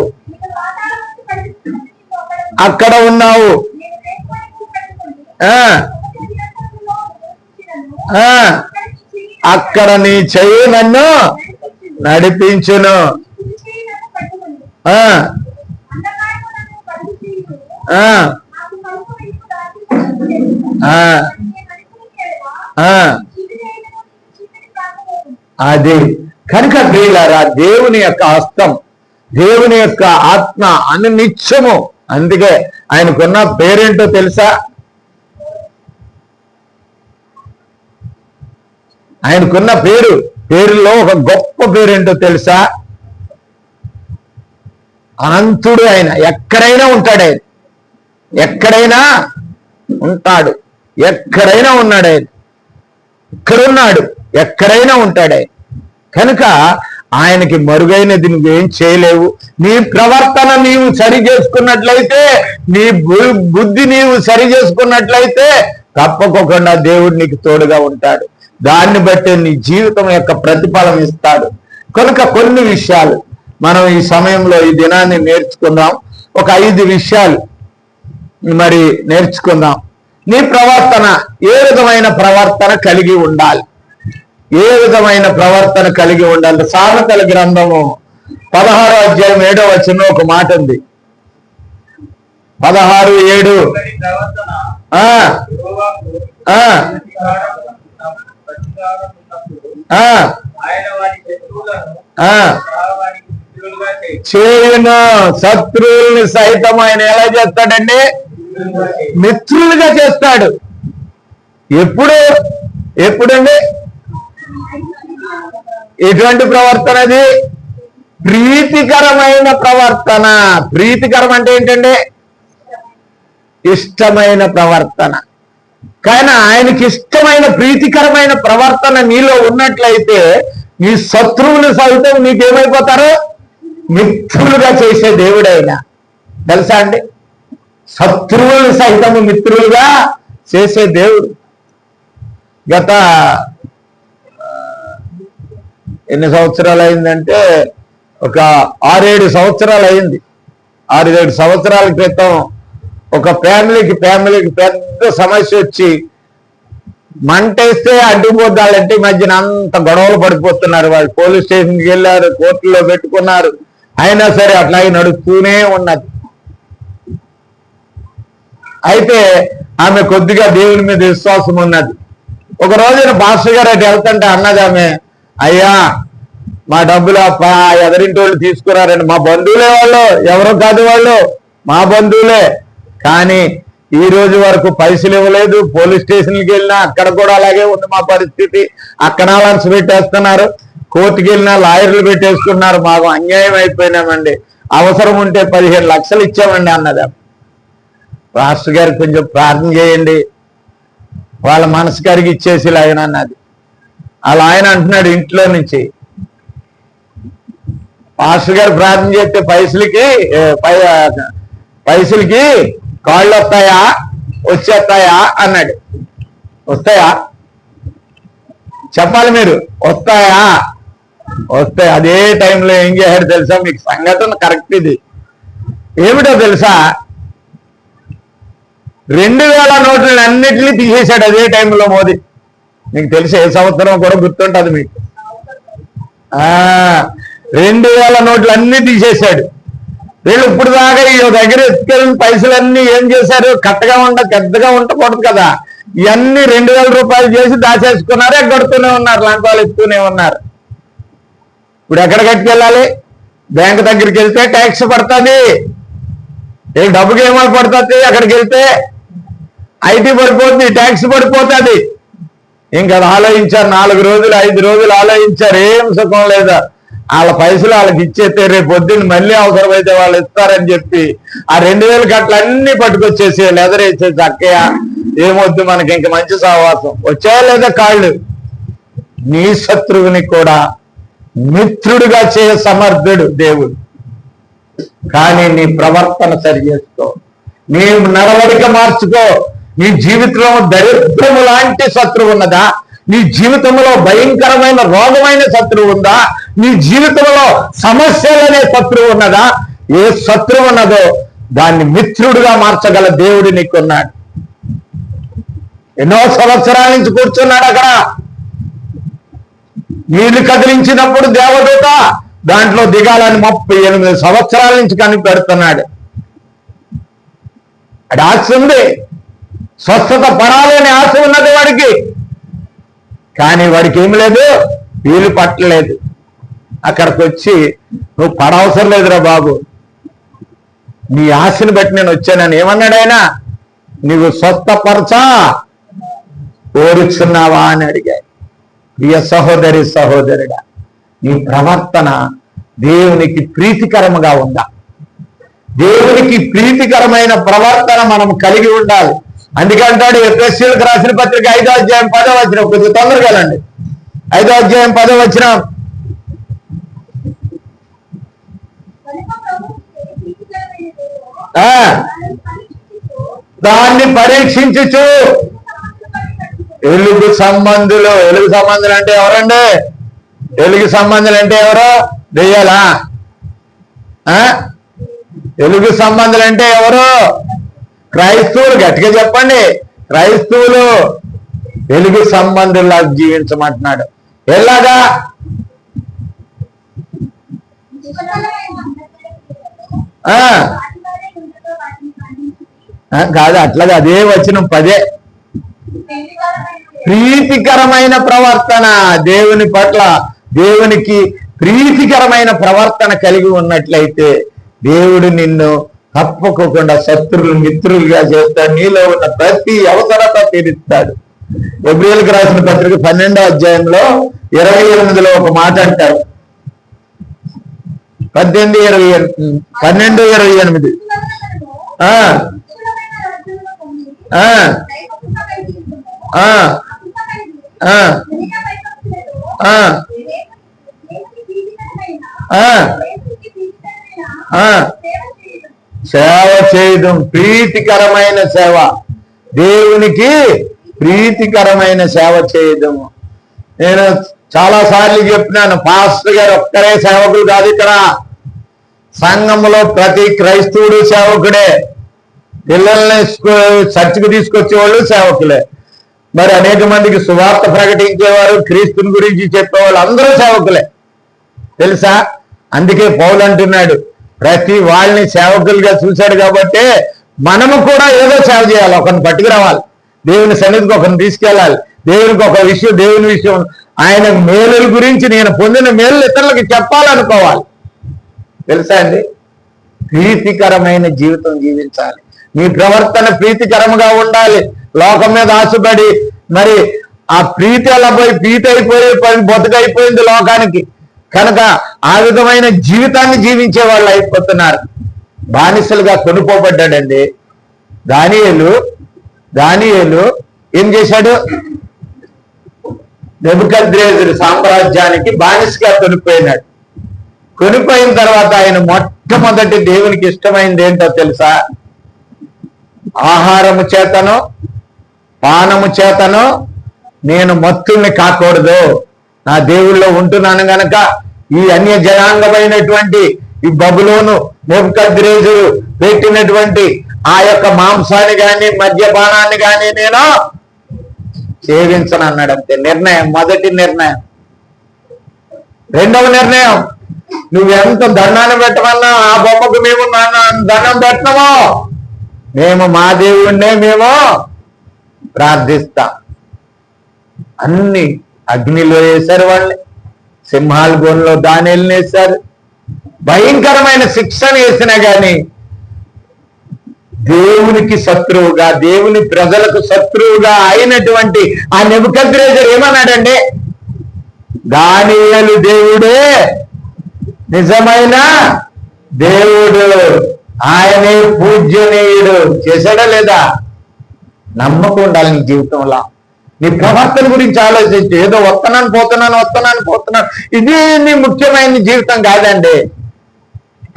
అక్కడ ఉన్నావు. అక్కడ నీ చెయ్యి నన్ను నడిపించును. అది కనుక ప్రియులారా, దేవుని యొక్క హస్తం, దేవుని యొక్క ఆత్మ అనునిత్యము. అందుకే ఆయనకున్న పేరేంటో తెలుసా? ఆయనకున్న పేరులో ఒక గొప్ప పేరేంటో తెలుసా? అనంతుడు. ఆయన ఎక్కడైనా ఉంటాడు, ఆయన ఎక్కడైనా ఉంటాడు, ఎక్కడైనా ఉన్నాడు, ఆయన ఇక్కడున్నాడు, ఎక్కడైనా ఉంటాడు ఆయన. కనుక ఆయనకి మరుగైనది నువ్వేం చేయలేవు. నీ ప్రవర్తన నీవు సరి చేసుకున్నట్లయితే, నీ బుద్ధి నీవు సరి చేసుకున్నట్లయితే తప్పకుండా దేవుడు నీకు తోడుగా ఉంటాడు. దాన్ని బట్టి నీ జీవితం యొక్క ప్రతిఫలం ఇస్తాడు. కనుక కొన్ని విషయాలు మనం ఈ సమయంలో ఈ దినాన్ని నేర్చుకుందాం. ఒక 5 విషయాలు మరి నేర్చుకుందాం. నీ ప్రవర్తన ఏ విధమైన ప్రవర్తన కలిగి ఉండాలి? ఏ విధమైన ప్రవర్తన కలిగి ఉండాలి? సామెతల గ్రంథము 16వ అధ్యాయం 7వ వచనంలో ఒక మాట ఉంది. 16:7. చేయును శత్రువుల్ని సైతం ఆయన ఎలా చేస్తాడండి? మిత్రులుగా చేస్తాడు. ఎప్పుడండి? ఎటువంటి ప్రవర్తన అది? ప్రీతికరమైన ప్రవర్తన. ప్రీతికరం అంటే ఏంటండి? ఇష్టమైన ప్రవర్తన. కానీ ఆయనకి ఇష్టమైన ప్రీతికరమైన ప్రవర్తన నీలో ఉన్నట్లయితే నీ శత్రువులు సైతం నీకేమైపోతారు? మిత్రులుగా చేసే దేవుడైనా. తెలుసా అండి? శత్రువులు సైతము మిత్రులుగా చేసే దేవుడు. గత ఎన్ని సంవత్సరాలు అయిందంటే ఒక 6-7 సంవత్సరాలు అయింది. 6-7 సంవత్సరాల క్రితం ఒక ఫ్యామిలీకి పెద్ద సమస్య వచ్చి మంటేస్తే అడ్డుపోద్దాలంటే ఈ మధ్యన అంత గొడవలు పడిపోతున్నారు. వాళ్ళు పోలీస్ స్టేషన్కి వెళ్ళారు, కోర్టులో పెట్టుకున్నారు. అయినా సరే అట్లాగే నడుస్తూనే ఉన్నది. అయితే ఆమె కొద్దిగా దేవుని మీద విశ్వాసం ఉన్నది. ఒక రోజున పాస్టర్ గారు అటు వెళ్తుంటే అన్నది ఆమె, అయ్యా మా డబ్బులు ఎదరింటి వాళ్ళు తీసుకున్నారండి. మా బంధువులే వాళ్ళు, ఎవరో కాదు వాళ్ళు, మా బంధువులే. కానీ ఈ రోజు వరకు పైసలు ఇవ్వలేదు. పోలీస్ స్టేషన్కి వెళ్ళినా అక్కడ కూడా అలాగే ఉంది మా పరిస్థితి. అక్కడ లంచ్ పెట్టేస్తున్నారు, కోర్టుకి వెళ్ళినా లాయర్లు పెట్టేసుకున్నారు. మాకు అన్యాయం అయిపోయినామండి. అవసరం ఉంటే 15 లక్షలు ఇచ్చామండి అన్నది. పాస్టర్ గారికి కొంచెం ప్రార్థన చేయండి, వాళ్ళ మనసు కరిగి ఇచ్చేసి లాయన అన్నది. అలా ఆయన అంటున్నాడు ఇంట్లో నుంచి, పాస్టర్ గారు ప్రార్థన చేస్తే పైసలకి కాళ్ళు వస్తాయా వచ్చేస్తాయా అన్నాడు. వస్తాయా చెప్పాలి మీరు, వస్తాయా? వస్తాయి. అదే టైంలో ఏం చేశాడు తెలుసా? మీకు సంఘటన కరెక్ట్ ఇది. ఏమిటో తెలుసా? 2000 నోట్లను అన్నిటినీ తీసేశాడు అదే టైంలో మోదీ. మీకు తెలిసి ఏ సంవత్సరం కూడా గుర్తుంటుంది మీకు. 2000 నోట్లు అన్ని తీసేశాడు. వీళ్ళు ఇప్పుడు దాకా ఈ దగ్గర ఎత్తుకెళ్ళిన పైసలన్నీ ఏం చేశారు? పెద్దగా ఉండకూడదు కదా, ఇవన్నీ 2000 రూపాయలు చేసి దాచేసుకున్నారు. ఎగ్గొడుతూనే ఉన్నారు, లాంటి వాళ్ళు ఎత్తుతూనే ఉన్నారు. ఇప్పుడు ఎక్కడ కట్టుకెళ్ళాలి? బ్యాంక్ దగ్గరికి వెళ్తే ట్యాక్స్ పడుతుంది. డబ్బుకి ఏమైనా పడుతుంది? అక్కడికి వెళ్తే ఐటీ పడిపోతుంది, ట్యాక్స్ పడిపోతుంది. ఇంకా ఆలోచించారు 4 రోజులు 5 రోజులు ఆలోచించారు, ఏం సుఖం లేదా. వాళ్ళ పైసలు వాళ్ళకి ఇచ్చేస్తే రేపు పొద్దున్న మళ్ళీ అవసరమైతే వాళ్ళు ఇస్తారని చెప్పి ఆ 2000 కట్లన్నీ పట్టుకొచ్చేసి లెదరేసేసి, అక్కయ్య ఏమొద్దు మనకి ఇంక మంచి సహవాసం వచ్చాయా లేదా కాళ్ళు. నీ శత్రువుని కూడా మిత్రుడిగా చేయ సమర్థుడు దేవుడు. కానీ నీ ప్రవర్తన సరి చేసుకో, నీ నడవడిక మార్చుకో. నీ జీవితంలో దరిద్రము లాంటి శత్రువు ఉన్నదా? నీ జీవితంలో భయంకరమైన రోగమైన శత్రువు ఉందా? నీ జీవితంలో సమస్యలనే శత్రువు ఉన్నదా? ఏ శత్రువు ఉన్నదో దాన్ని మిత్రుడిగా మార్చగల దేవుడు నీకున్నాడు. ఎన్నో సంవత్సరాల నుంచి కూర్చున్నాడు అక్కడ. నీళ్లు కదిలించినప్పుడు దేవదూత దాంట్లో దిగాలని 38 సంవత్సరాల నుంచి కనిపెడుతున్నాడు. అది ఆశ ఉంది, స్వస్థత పడాలని ఆశ ఉన్నది వాడికి. కానీ వాడికి ఏమి లేదు, వీలు పట్టలేదు. అక్కడికి వచ్చి నువ్వు పడవసరం లేదురా బాబు, నీ ఆశని బట్టి నేను వచ్చానని ఏమన్నాడు ఆయన? నీవు స్వస్థపరచా కోరుచున్నావా అని అడిగాడు. ప్రియ సహోదరి సహోదరుడా, నీ ప్రవర్తన దేవునికి ప్రీతికరముగా ఉందా? దేవునికి ప్రీతికరమైన ప్రవర్తన మనం కలిగి ఉండాలి. అందుకంటాడు ఎఫెసీయులకు రాసిన పత్రిక 5వ అధ్యాయం 10వ వచనం, కొద్దిగా తొందరగా వెళ్ళండి. 5వ అధ్యాయం 10వ వచనం. దాన్ని పరీక్షించుచు ఎలుగు సంబంధులు. ఎలుగు సంబంధులు అంటే ఎవరండి? ఎలుగు సంబంధులు అంటే ఎవరు? దెయ్యాలా? ఎలుగు సంబంధులు అంటే ఎవరు? క్రైస్తవులు. గట్టిగా చెప్పండి, క్రైస్తవులు వెలుగు సంబంధుల్లా జీవించమంటున్నాడు. ఎలాగా? కాదు, అట్లాగా అదే వచనం 10. ప్రీతికరమైన ప్రవర్తన, దేవుని పట్ల దేవునికి ప్రీతికరమైన ప్రవర్తన కలిగి ఉన్నట్లయితే దేవుడు నిన్ను తప్పకుండా శత్రులు మిత్రులుగా చేస్తాడు. నీలో ఉన్న ప్రతి అవసరత తీరుస్తాడు. ఎబ్రియలకు రాసిన పత్రిక 12వ అధ్యాయంలో 28లో ఒక మాట అంటారు. 12:28. సేవ చేయడం, ప్రీతికరమైన సేవ, దేవునికి ప్రీతికరమైన సేవ చేయడము. నేను చాలా సార్లు చెప్పినాను, పాస్టర్ గారు ఒక్కరే సేవకులు కాదు. ఇక్కడ సంఘంలో ప్రతి క్రైస్తవుడు సేవకుడే. పిల్లల్ని చర్చికి తీసుకొచ్చేవాళ్ళు సేవకులే. మరి అనేక మందికి సువార్త ప్రకటించేవారు, క్రీస్తుని గురించి చెప్పేవాళ్ళు అందరూ సేవకులే, తెలుసా? అందుకే పౌలు అంటున్నాడు, ప్రతి వాళ్ళని సేవకులుగా చూశాడు కాబట్టి మనము కూడా ఏదో సేవ చేయాలి. ఒకరిని పట్టుకురావాలి, దేవుని సన్నిధికి ఒకరిని తీసుకెళ్ళాలి, దేవునికి ఒక విషయం, దేవుని విషయం, ఆయన మేలుల గురించి నేను పొందిన మేలు ఇతరులకు చెప్పాలనుకోవాలి, తెలుసా అండి? ప్రీతికరమైన జీవితం జీవించాలి. మీ ప్రవర్తన ప్రీతికరంగా ఉండాలి. లోకం మీద ఆశపడి మరి ఆ ప్రీతి అలా పోయి ప్రీతి అయిపోయి బతుకైపోయింది లోకానికి. కనుక ఆ విధమైన జీవితాన్ని జీవించే వాళ్ళు అయిపోతున్నారు. బానిసలుగా కొనుక్కోబడ్డాడండి దానియేలు. ఏం చేశాడు? నెబుకద్నెజరు సామ్రాజ్యానికి బానిసగా కొనిపోయినాడు. కొనిపోయిన తర్వాత ఆయన మొట్టమొదటి దేవునికి ఇష్టమైంది ఏంటో తెలుసా? ఆహారము చేతను పానము చేతను నేను మత్తుల్ని కాకూడదు, నా దేవుళ్ళో ఉంటున్నాను గనక ఈ అన్య జనాంగమైనటువంటి ఈ బబులోను నెబుకద్నెజరు పెట్టినటువంటి ఆ యొక్క మాంసాన్ని గాని మద్యపానాన్ని గాని నేను సేవించను అన్నాడు. అంతే నిర్ణయం, మొదటి నిర్ణయం. రెండవ నిర్ణయం, నువ్వెంత దండాన్ని పెట్టమన్నా ఆ బొమ్మకు మేము దండం పెట్టమో, మేము మా దేవుణ్ణే మేము ప్రార్థిస్తాం. అన్ని అగ్నిలో వేశారు వాళ్ళని, సింహాల గోన్లో దానియేలుని వేశారు, భయంకరమైన శిక్షను వేసినా గాని దేవునికి శత్రువుగా, దేవుని ప్రజలకు శత్రువుగా అయినటువంటి ఆ నెబుకద్నెజరు ఏమన్నాడండి? దానియేలు దేవుడే నిజమైన దేవుడు, ఆయనే పూజ్యనీయుడు. చేశాడా లేదా? నమ్మకం ఉండాలి నీ జీవితంలో. నీ ప్రవర్తన గురించి ఆలోచించు. ఏదో వస్తున్నాను పోతున్నాను ఇది నీ ముఖ్యమైన జీవితం కాదండి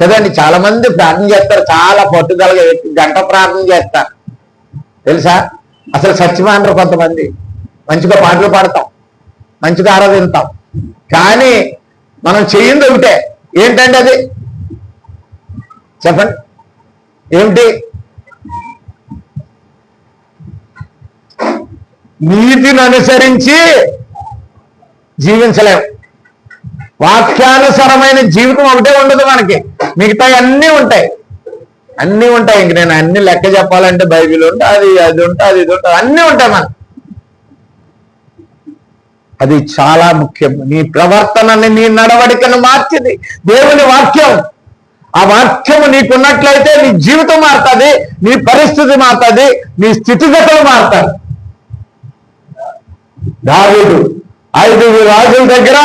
కదండి. చాలా మంది ప్రార్థన చేస్తారు, చాలా పట్టుదలగా గంట ప్రార్థన చేస్తారు, తెలుసా? అసలు సత్యమానరు కొంతమంది. మంచిగా పాటలు పాడతాం, మంచిగా ఆరాధిస్తాం, కానీ మనం చెయ్యింది ఒకటే. ఏంటంటే అది చెప్పండి, ఏమిటి? నీతిని అనుసరించి జీవించలేము. వాక్యానుసారమైన జీవితం ఒకటే ఉండదు మనకి, మిగతా అన్నీ ఉంటాయి. ఇంక నేను అన్ని లెక్క చెప్పాలంటే బైబిల్ ఉంటే అది ఉంటుంది, ఇది ఉంటుంది, అన్నీ ఉంటాయి మనకి. అది చాలా ముఖ్యం. నీ ప్రవర్తనని, నీ నడవడికను మార్చింది దేవుని వాక్యం. ఆ వాక్యము నీకున్నట్లయితే నీ జీవితం మారుతుంది, నీ పరిస్థితి మారుతుంది, నీ స్థితిగతులు మారుతాయి. దావీదు 5 రాజుల దగ్గర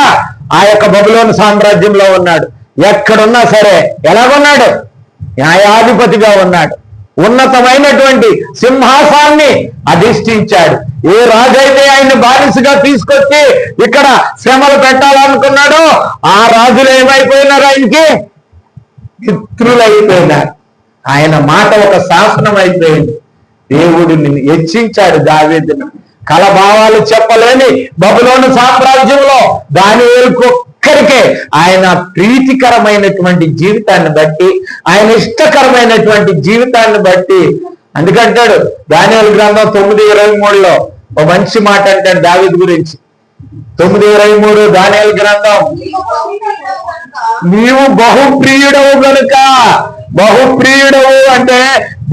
ఆ యొక్క బబులోను సామ్రాజ్యంలో ఉన్నాడు. ఎక్కడున్నా సరే ఎలాగున్నాడు? న్యాయాధిపతిగా ఉన్నాడు. ఉన్నతమైనటువంటి సింహాసాన్ని అధిష్ఠించాడు. ఏ రాజైతే ఆయన్ని బానిసగా తీసుకొచ్చి ఇక్కడ శ్రమలు పెట్టాలనుకున్నాడో ఆ రాజులు ఏమైపోయినారు? ఆయనకి మిత్రులైపోయినారు. ఆయన మాట ఒక శాసనం అయిపోయింది. దేవుడిని హెచ్చించాడు దావీదుని. కలభావాలు చెప్పలేని బబులోను సామ్రాజ్యంలో దానియేలుకు ఒక్కరికే ఆయన ప్రీతికరమైనటువంటి జీవితాన్ని బట్టి, ఆయన ఇష్టకరమైనటువంటి జీవితాన్ని బట్టి, అందుకంటాడు దానియేలు గ్రంథం 9:23లో ఒక మంచి మాట అంటాడు దావీదు గురించి. 9:23 దానియేలు గ్రంథం, నీవు బహుప్రియుడవు గనుక. బహుప్రియుడవు అంటే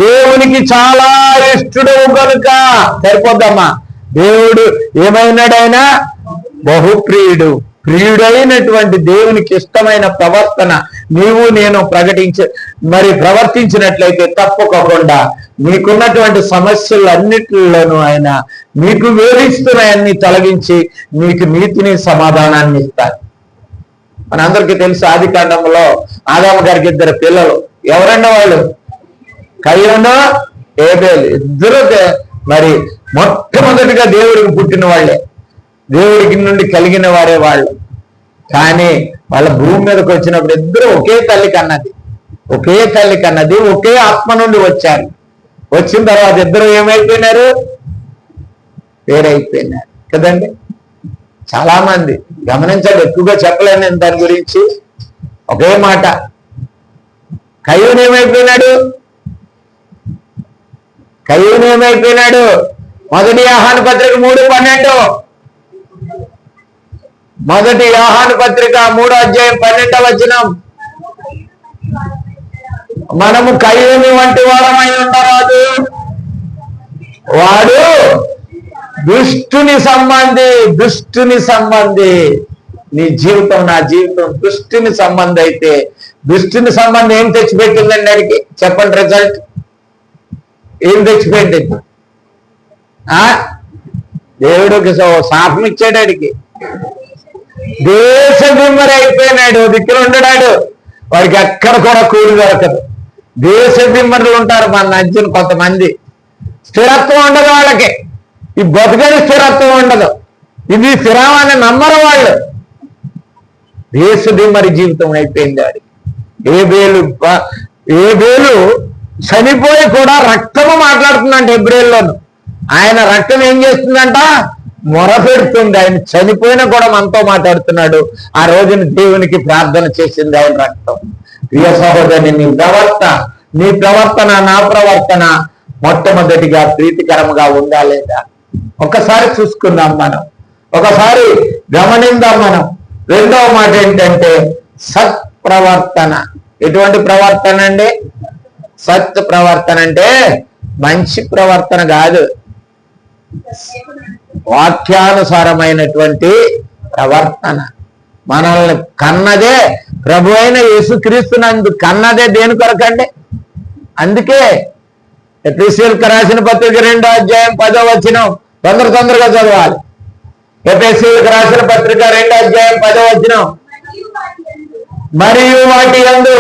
దేవునికి చాలా ఇష్టడవు గనుక సరిపోద్దమ్మా. దేవుడు ఏమైనాడైనా బహుప్రియుడు. ప్రియుడైనటువంటి దేవునికి ఇష్టమైన ప్రవర్తన నీవు నేను ప్రవర్తించినట్లయితే తప్పకుండా నీకున్నటువంటి సమస్యలన్నిటిలోనూ ఆయన నీకు వేధిస్తున్నాయన్ని తొలగించి నీకు నీతిని సమాధానాన్ని ఇస్తారు. మనందరికీ తెలుసు ఆదికాండంలో ఆదాము గారికి 2 పిల్లలు. ఎవరన్నా వాళ్ళు? కయ్యూను, ఏబేలు. ఇద్దరు మొట్టమొదటిగా దేవుడికి పుట్టిన వాళ్ళే, దేవుడికి నుండి కలిగిన వారే వాళ్ళు. కానీ వాళ్ళ భూమి మీదకి వచ్చినప్పుడు ఇద్దరు ఒకే తల్లి కన్నది, ఒకే ఆత్మ నుండి వచ్చారు. వచ్చిన తర్వాత ఇద్దరు ఏమైపోయినారు? వేరైపోయినారు కదండి. చాలా మంది గమనించాలి, ఎక్కువగా చెప్పలేను నేను దాని గురించి. ఒకే మాట, కయ్యూను ఏమైపోయినాడు? మొదటి యోహాను పత్రిక 3:12. మొదటి యోహాను పత్రిక 3:12 మనము కయ్యూను వంటి వారమై ఉండరాదు, వాడు దుష్టుని సంబంధి. నీ జీవితం, నా జీవితం దుష్టుని సంబంధి అయితే, దుష్టుని సంబంధం ఏం తెచ్చిపెట్టిందండి అడిగి చెప్పండి? రిజల్ట్ ఏం తెచ్చిపెట్టింది? దేవుడికి శాపం ఇచ్చాడికి. దేశదిమ్మరి అయిపోయినాడు, దిక్కులు ఉండడాడు. వాడికి ఎక్కడ కూడా కూలి దొరకదు. దేశదిమ్మరులు ఉంటారు మన నచ్చిన కొంతమంది. స్థిరత్వం ఉండదు వాళ్ళకి. ఈ బతుకని స్థిరత్వం ఉండదు. ఇది స్థిరమని నమ్మరు వాళ్ళు. దేశదిమ్మరి జీవితం అయిపోయింది వాడికి. ఏబేలు చనిపోయి కూడా రక్తము మాట్లాడుతుందంట హెబ్రేల్లోను. ఆయన రక్తం ఏం చేస్తుందంట? మొరపెడుతుంది. ఆయన చనిపోయినా కూడా మనతో మాట్లాడుతున్నాడు. ఆ రోజున దేవునికి ప్రార్థన చేసింది ఆయన రక్తం. ప్రియ సహోదరుని, నీ ప్రవర్తన నా ప్రవర్తన మొట్టమొదటిగా ప్రీతికరంగా ఉందా లేదా? ఒకసారి చూసుకుందాం మనం, ఒకసారి గమనిందాం మనం. రెండవ మాట ఏంటంటే సత్ప్రవర్తన. ఎటువంటి ప్రవర్తన అండి? సత్ ప్రవర్తన అంటే మంచి ప్రవర్తన కాదు, వాక్యానుసారమైనటువంటి ప్రవర్తన. మనల్ని కన్నదే ప్రభు అయిన యేసుక్రీస్తునందు కన్నదే దేని కొరకండి? అందుకే ఎఫెసీయులకు రాసిన పత్రిక 2:10 తొందరగా చదవాలి. ఎఫెసీయులకు రాసిన పత్రిక 2:10 మరియు వాటి యందు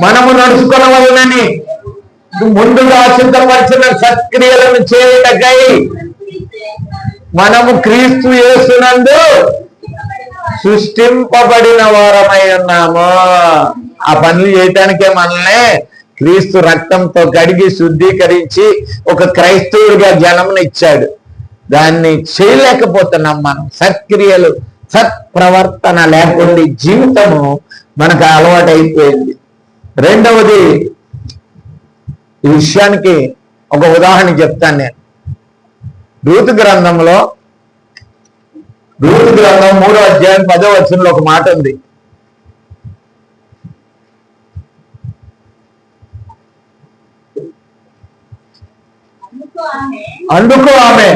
మనము నడుచుకొనవలెనని ముందుగా సిద్ధపరిచిన సత్క్రియలను చేయుటకై మనము క్రీస్తు యేసునందు సృష్టింపబడిన వారమై ఉన్నాము. ఆ పనులు చేయటానికే మనల్ని క్రీస్తు రక్తంతో కడిగి శుద్ధీకరించి ఒక క్రైస్తవుడిగా జన్మనిచ్చాడు. దాన్ని చేయలేకపోతున్నాం మనం. సత్క్రియలు, సత్ప్రవర్తన లేకుండా జీవితము మనకు అలవాటు అయిపోయింది. రెండవది, ఈ విషయానికి ఒక ఉదాహరణ చెప్తాను నేను. రూతు గ్రంథం 3:10 ఒక మాట ఉంది. అందుకు ఆమె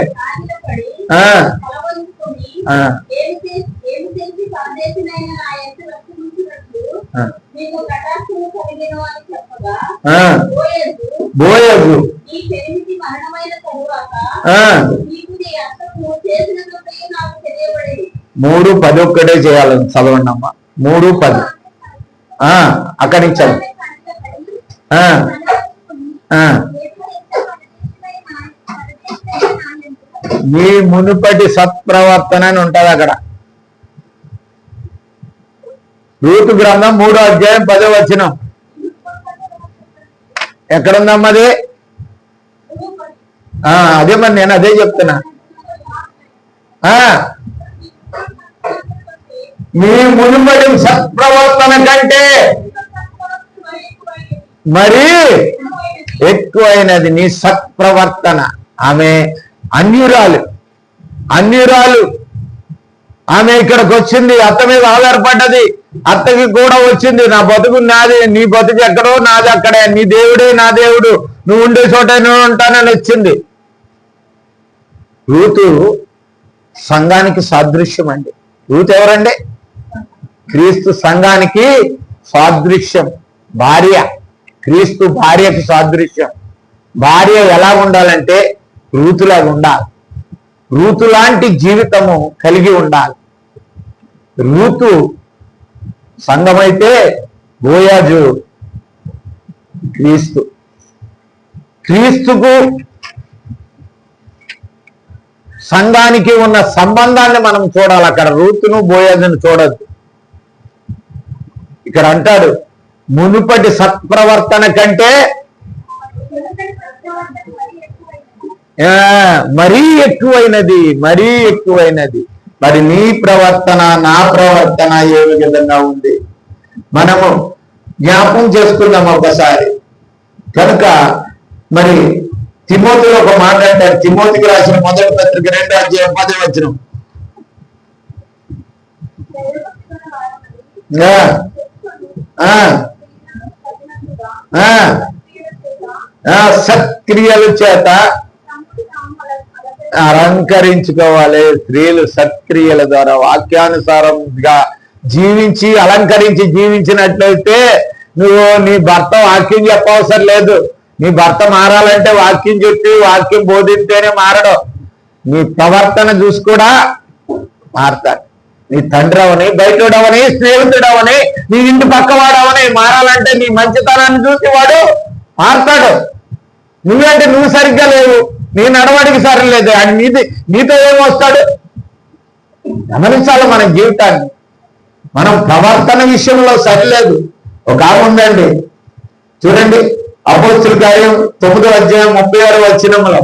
బోయజు 3:11 చేయాలని చదవండి అమ్మా. 3:10 అక్కడి నుంచి మీ మునుపటి సత్ప్రవర్తన అని ఉంటది అక్కడ. రూతు గ్రంథం 3వ అధ్యాయం 10వ వచనం ఎక్కడుందమ్మది? అదే మరి నేను అదే చెప్తున్నా. మీ మునుపటి సత్ప్రవర్తన కంటే మరి ఎక్కువైనది నీ సత్ప్రవర్తన. ఆమె అన్యురాలు ఆమె ఇక్కడికి వచ్చింది, అత్త మీద ఆధారపడ్డది. అత్తకి కూడా వచ్చింది, నా బతుకు నాది, నీ బతుకు ఎక్కడో నాది అక్కడే, నీ దేవుడే నా దేవుడు, నువ్వు ఉండే చోట నేను ఉంటానని వచ్చింది. రూతు సంఘానికి సాదృశ్యం అండి. రూతు ఎవరండి? క్రీస్తు సంఘానికి సాదృశ్యం. భార్య, క్రీస్తు భార్యకు సాదృశ్యం. భార్య ఎలా ఉండాలంటే రూతులాగా ఉండాలి. రూతు లాంటి జీవితము కలిగి ఉండాలి. రూతు సంఘమైతే బోయాజు క్రీస్తుకు సంఘానికి ఉన్న సంబంధాన్ని మనం చూడాలి. అక్కడ రూతును బోయాజును చూడద్దు. ఇక్కడ అంటాడు మునుపటి సత్ప్రవర్తన కంటే మరీ ఎక్కువైనది. మరి నీ ప్రవర్తన నా ప్రవర్తన ఏ విధంగా ఉంది మనము జ్ఞాపకం చేసుకుందాం ఒకసారి. కనుక మరి తిమోతిలో ఒక మాట అంటారు. తిమోతికి రాసిన మొదటి పత్రిక 2వ అధ్యాయం 10వ వచనం. సత్క్రియల చేత అలంకరించుకోవాలి. స్త్రీలు సత్క్రియల ద్వారా వాక్యానుసారంగా అలంకరించి జీవించినట్లయితే నువ్వు నీ భర్త వాక్యం చెప్పవసరం లేదు. నీ భర్త మారాలంటే వాక్యం చెప్పి వాక్యం బోధిస్తేనే మారడం. నీ ప్రవర్తన చూసి కూడా మారతాడు. నీ తండ్రి అవని, బయటవని, స్నేహితుడవని, నీ ఇంటి పక్కవాడవని మారాలంటే నీ మంచితనాన్ని చూసి వాడు మారతాడు. నువ్వేంటే నువ్వు సరిగ్గా లేవు, నీ నడవడికి సరిలేదు, అని నీతో ఏమొస్తాడు? గమనించాలి మన జీవితాన్ని. మనం ప్రవర్తన విషయంలో సరిలేదు. ఒక ఆమె ఉందండి, చూడండి అపోస్తుల కార్యం 9వ అధ్యాయం 36వ వచనంలో.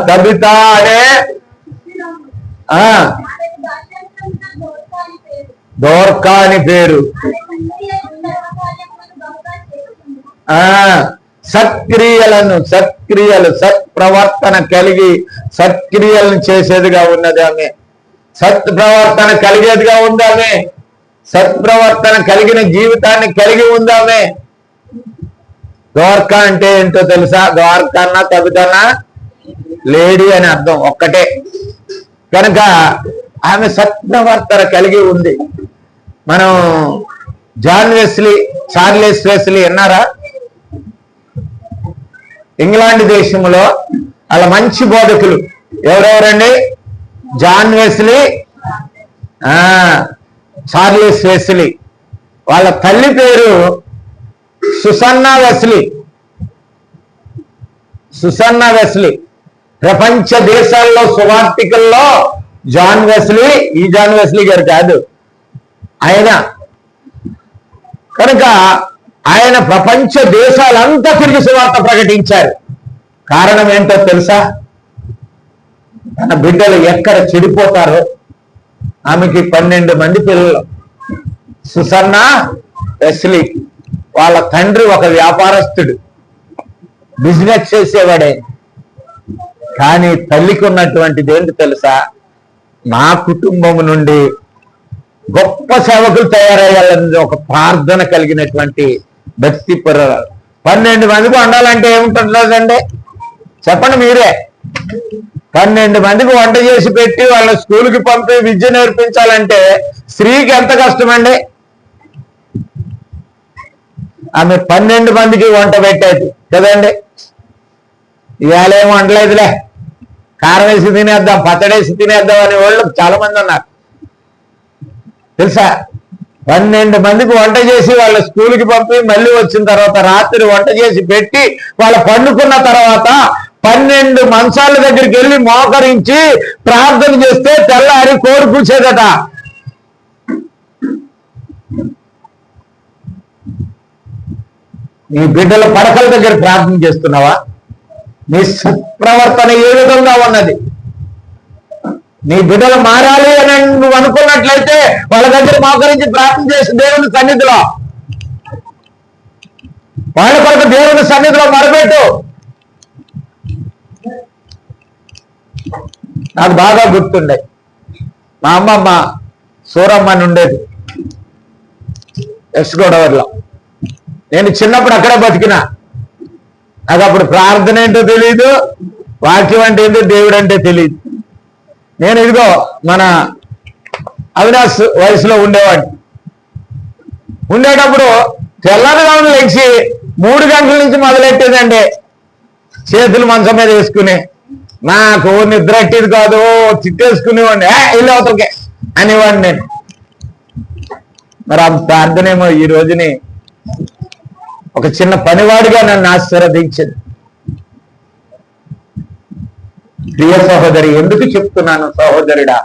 తబిత అనే దోర్కా అని పేరు. సత్ప్రవర్తన కలిగి సత్క్రియలను చేసేదిగా ఉన్నది ఆమె. సత్ప్రవర్తన కలిగేదిగా ఉంది ఆమె. సత్ప్రవర్తన కలిగిన జీవితాన్ని కలిగి ఉందామే. ద్వారకా అంటే ఏంటో తెలుసా? ద్వారకా అన్నా తబితన్నా లేడీ అని అర్థం ఒక్కటే. కనుక ఆమె సత్ప్రవర్తన కలిగి ఉంది. మనం చార్లెస్ వెస్లీ అన్నారా? ఇంగ్లాండ్ దేశంలో అలా మంచి బోధకులు ఎవరెవరండి? John Wesley, Charles Wesley. వాళ్ళ తల్లి పేరు సుసన్నా వెస్లీ. ప్రపంచ దేశాల్లో సువార్తికుల్లో జాన్ వెస్లీ, ఈ జాన్ వెస్లీ గారు కాదు ఆయన. కనుక ఆయన ప్రపంచ దేశాలంతా తిరిగి సువార్త ప్రకటించారు. కారణం ఏంటో తెలుసా? తన బిడ్డలు ఎక్కడ చెడిపోతారో. ఆమెకి 12 మంది పిల్లలు. సుసన్నా వెస్లీ వాళ్ళ తండ్రి ఒక వ్యాపారస్తుడు, బిజినెస్ చేసేవాడే. కానీ తల్లికి ఉన్నటువంటిది ఏంటి తెలుసా? నా కుటుంబం నుండి గొప్ప సేవకులు తయారయ్యాలనేది ఒక ప్రార్థన కలిగినటువంటి భక్తి పరురాలు. 12 మందికి వండాలంటే ఏముంటుందండి చెప్పండి మీరే. 12 మందికి వంట చేసి పెట్టి వాళ్ళ స్కూల్కి పంపి విద్య నేర్పించాలంటే స్త్రీకి ఎంత కష్టమండి. ఆమె 12 మందికి వంట పెట్టేది కదండి. ఇవాళ ఏం వండలేదులే, కారం వేసి తినేద్దాం, పచ్చడేసి తినేద్దాం అనే వాళ్ళు చాలా మంది ఉన్నారు తెలుసా. 12 మందికి వంట చేసి వాళ్ళ స్కూల్కి పంపి మళ్ళీ వచ్చిన తర్వాత రాత్రి వంట చేసి పెట్టి వాళ్ళ పండుకున్న తర్వాత 12 మంచాల దగ్గరికి వెళ్ళి మోకరించి ప్రార్థన చేస్తే తెల్లారి కోడి కూర్చేదట. నీ బిడ్డల పడకల దగ్గర ప్రార్థన చేస్తున్నావా? నీ ప్రవర్తన ఏ విధంగా ఉన్నది? నీ బిడ్డలు మారాలి అని నువ్వు అనుకున్నట్లయితే వాళ్ళ దగ్గర మోకరించి ప్రార్థన చేసి దేవుని సన్నిధిలో వాళ్ళ కొరకు దేవుని సన్నిధిలో మొరపెట్టు. నాకు బాగా గుర్తుండే, మా అమ్మమ్మ సూరమ్మ అని ఉండేది వెస్ట్ గోదావరిలో. నేను చిన్నప్పుడు అక్కడే బతికినా. నాకు అప్పుడు ప్రార్థన ఏంటో తెలియదు, వాక్యం అంటే ఏంటో దేవుడు అంటే తెలియదు. నేను ఇదిగో మన అవినాష్ వయసులో ఉండేటప్పుడు తెల్లవారుజామున లేచి 3 గంటల నుంచి మొదలెట్టేదండి చేతులు మంచం మీద వేసుకుని. నాకు నిద్ర ఎట్టేది కాదు, తిట్టేసుకునేవాడిని, ఇల్లు అవతలకే అనేవాడిని నేను. మరి ఆ ప్రార్థన ఏమో ఈ రోజుని ఒక చిన్న పనివాడిగా నన్ను ఆశీర్వదించింది. ప్రియ సహోదరి, ఎందుకు చెప్తున్నాను సహోదరుడా,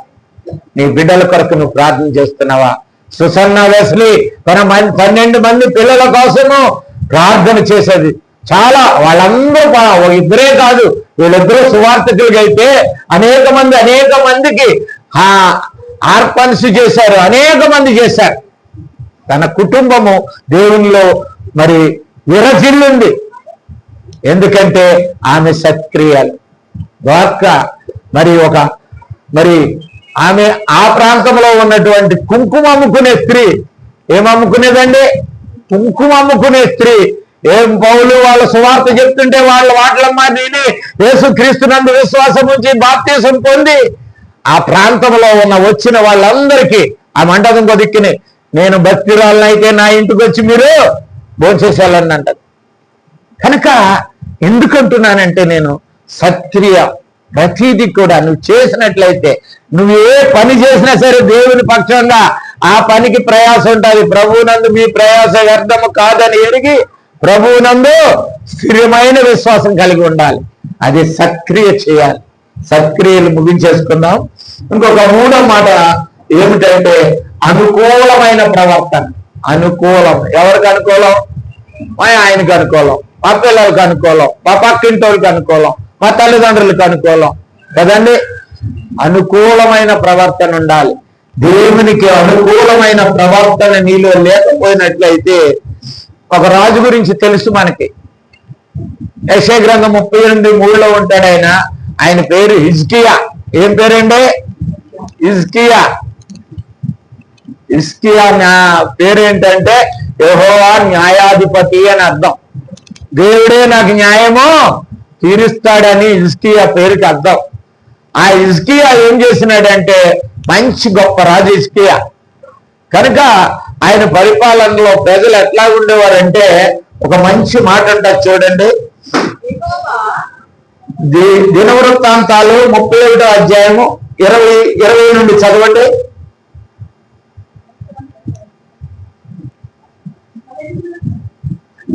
నీ బిడ్డల కొరకు నువ్వు ప్రార్థన చేస్తున్నావా? సుసన్న వెస్లీ తన 12 మంది పిల్లల కోసము ప్రార్థన చేసేది. చాలా వాళ్ళందరూ ఇద్దరే కాదు, వీళ్ళిద్దరూ సువార్థకులుగా అయితే అనేక మందికి ఆర్పన్స్ చేశారు, అనేక మంది చేశారు. తన కుటుంబము దేవునిలో మరి విరజిల్లుంది. ఎందుకంటే ఆమె సత్క్రియలు ద్వారక మరి ఆమె ఆ ప్రాంతంలో ఉన్నటువంటి కుంకుమ అమ్ముకునే స్త్రీ. ఏమమ్ముకునేదండి? కుంకుమ అమ్ముకునే స్త్రీ. ఏం పౌలు వాళ్ళ సువార్త చెప్తుంటే వాళ్ళ వాటలమ్మా నేను యేసుక్రీస్తునందు విశ్వాసం ఉంచి బాప్తీసం పొంది ఆ ప్రాంతంలో వచ్చిన వాళ్ళందరికీ ఆ మండపం కొదిక్కిని, నేను భక్తిరాలనైతే నా ఇంటికి వచ్చి మీరు భోంచేసేయాలని అంటారు. కనుక ఎందుకంటున్నానంటే నేను సత్క్రియ ప్రతీది కూడా నువ్వు చేసినట్లయితే, నువ్వు ఏ పని చేసినా సరే దేవుని పక్షంగా ఆ పనికి ప్రయాసం ఉంటుంది. ప్రభువునందు మీ ప్రయాస వ్యర్థము కాదని ఎరిగి ప్రభువునందు స్థిరమైన విశ్వాసం కలిగి ఉండాలి. అది సత్క్రియ చేయాలి. సత్క్రియలు ముగించేసుకుందాం. ఇంకొక 3వ మాట ఏమిటంటే అనుకూలమైన ప్రవర్తన. అనుకూలం. ఎవరికి అనుకూలం? మా ఆయనకు అనుకూలం, మా పిల్లలకు అనుకూలం, మా పక్కింటోళ్ళకి అనుకూలం, మా తల్లిదండ్రులకు అనుకూలం కదండి. అనుకూలమైన ప్రవర్తన ఉండాలి. దేవునికి అనుకూలమైన ప్రవర్తన నీలో లేకపోయినట్లయితే, ఒక రాజు గురించి తెలుసు మనకి, యెషయా గ్రంథం 38:3 ఉంటాడు ఆయన. ఆయన పేరు హిజ్కియా. ఏం పేరండి? హిజ్కియా. హిజ్కియా పేరు ఏంటంటే యెహోవా న్యాయాధిపతి అని అర్థం. దేవుడే నాకు న్యాయము తీరుస్తాడని హిజ్కియా పేరుకి అర్థం. ఆ హిజ్కియా ఏం చేసినాడంటే మంచి గొప్ప రాజు హిజ్కియా. కనుక ఆయన పరిపాలనలో ప్రజలు ఎట్లా ఉండేవారంటే, ఒక మంచి మాట అంటారు చూడండి. దినవృత్తాంతాలు 31వ అధ్యాయము 20 నుండి చదవండి.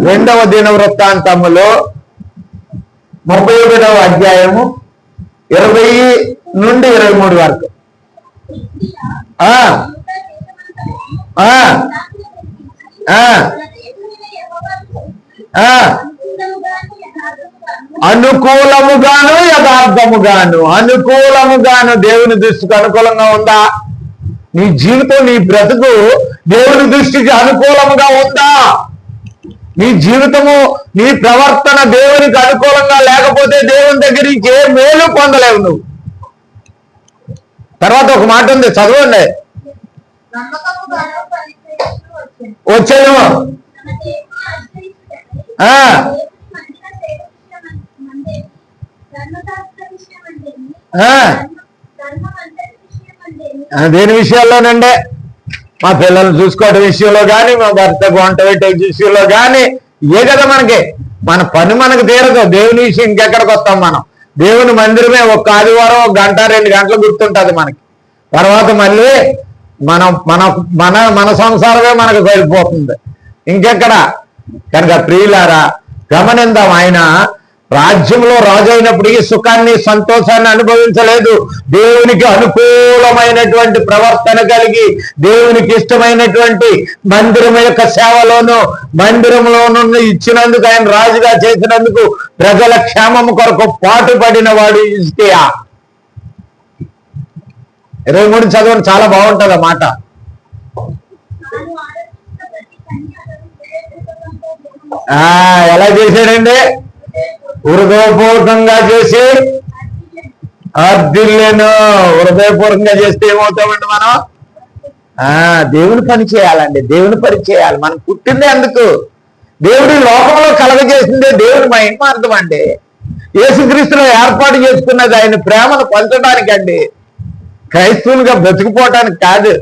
రెండవ దినవృత్తాంతములో 31వ అధ్యాయము 20 నుండి 23 వరకు. అనుకూలముగాను యథార్థముగాను. అనుకూలముగాను దేవుని దృష్టికి అనుకూలంగా ఉందా? నీ జీవితం, నీ బ్రతుకు దేవుని దృష్టికి అనుకూలంగా ఉందా? నీ జీవితము, నీ ప్రవర్తన దేవునికి అనుకూలంగా లేకపోతే దేవుని దగ్గర నుంచి ఏ మేలు పొందలేవు నువ్వు. తర్వాత ఒక మాట ఉంది, చదవండి. వచ్చాను. దేని విషయాల్లోనండి? మా పిల్లల్ని చూసుకోవడం విషయంలో కానీ, మా భర్త వంట పెట్టే విషయంలో కానీ, ఏ కదా మనకి మన పని మనకు తీరదు. దేవుని విషయం ఇంకెక్కడికి వస్తాం మనం? దేవుని మందిరమే ఒక ఆదివారం 1 గంట 2 గంటలు గుర్తుంటుంది మనకి. తర్వాత మళ్ళీ మనం మన మన మన సంసారమే మనకు సరిపోతుంది, ఇంకెక్కడ. కనుక ప్రియులారా, గమనిద్దాం, ఆయన రాజ్యంలో రాజు అయినప్పటికీ సుఖాన్ని సంతోషాన్ని అనుభవించలేదు. దేవునికి అనుకూలమైనటువంటి ప్రవర్తన కలిగి, దేవునికి ఇష్టమైనటువంటి మందిరం యొక్క సేవలోను, మందిరంలోనూ ఇచ్చినందుకు, ఆయన రాజుగా చేసినందుకు, ప్రజల క్షేమము కొరకు పాటుపడిన వాడు హిజ్కియా. 23 చదవండి, చాలా బాగుంటది ఆ మాట. ఎలా చేశాడండి? హృదయపూర్వకంగా చేసి అర్ధిల్లేను. హృదయపూర్వకంగా చేస్తే ఏమవుతామండి మనం? దేవుని పని చేయాలండి, దేవుని పని చేయాలి. మనం పుట్టిందే అందుకు. దేవుడి లోకంలో కలగజేసిందే దేవుని మహిమార్థం అండి. యేసుక్రీస్తులో ఏర్పాటు చేసుకున్నది ఆయన ప్రేమను పంచడానికి అండి, క్రైస్తవులుగా బ్రతికిపోవటానికి కాదు.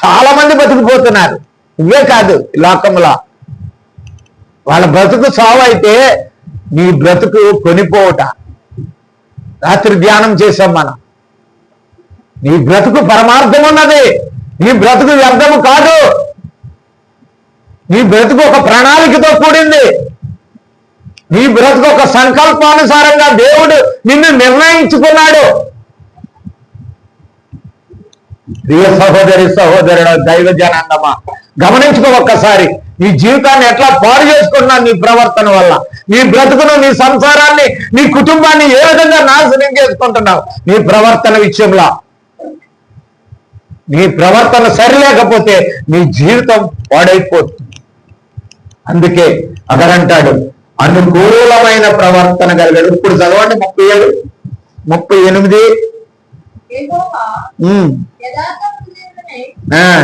చాలా మంది బతికిపోతున్నారు. ఇవే కాదు, లోకంలో వాళ్ళ బ్రతుకు సావు అయితే నీ బ్రతుకు కొనిపోవట. రాత్రి ధ్యానం చేశాం మనం. నీ బ్రతుకు పరమార్థం ఉన్నది, నీ బ్రతుకు వ్యర్థము కాదు. నీ బ్రతుకు ఒక ప్రణాళికతో కూడింది. నీ బ్రతుకు ఒక సంకల్పానుసారంగా దేవుడు నిన్ను నిర్ణయించుకున్నాడు. ప్రియ సహోదరి సహోదరుడు, దైవ జనాంగమా, గమనించుకో ఒక్కసారి. నీ జీవితాన్ని ఎట్లా పాడు చేసుకుంటున్నావు నీ ప్రవర్తన వల్ల. నీ బ్రతుకును, నీ సంసారాన్ని, నీ కుటుంబాన్ని ఏ విధంగా నాశనం చేసుకుంటున్నావు నీ ప్రవర్తన విషయంలో. నీ ప్రవర్తన సరిలేకపోతే నీ జీవితం పాడైపోతుంది. అందుకే అదనంటాడు, అనుకూలమైన ప్రవర్తన కలిగాడు. ఇప్పుడు చదవండి 37, 38.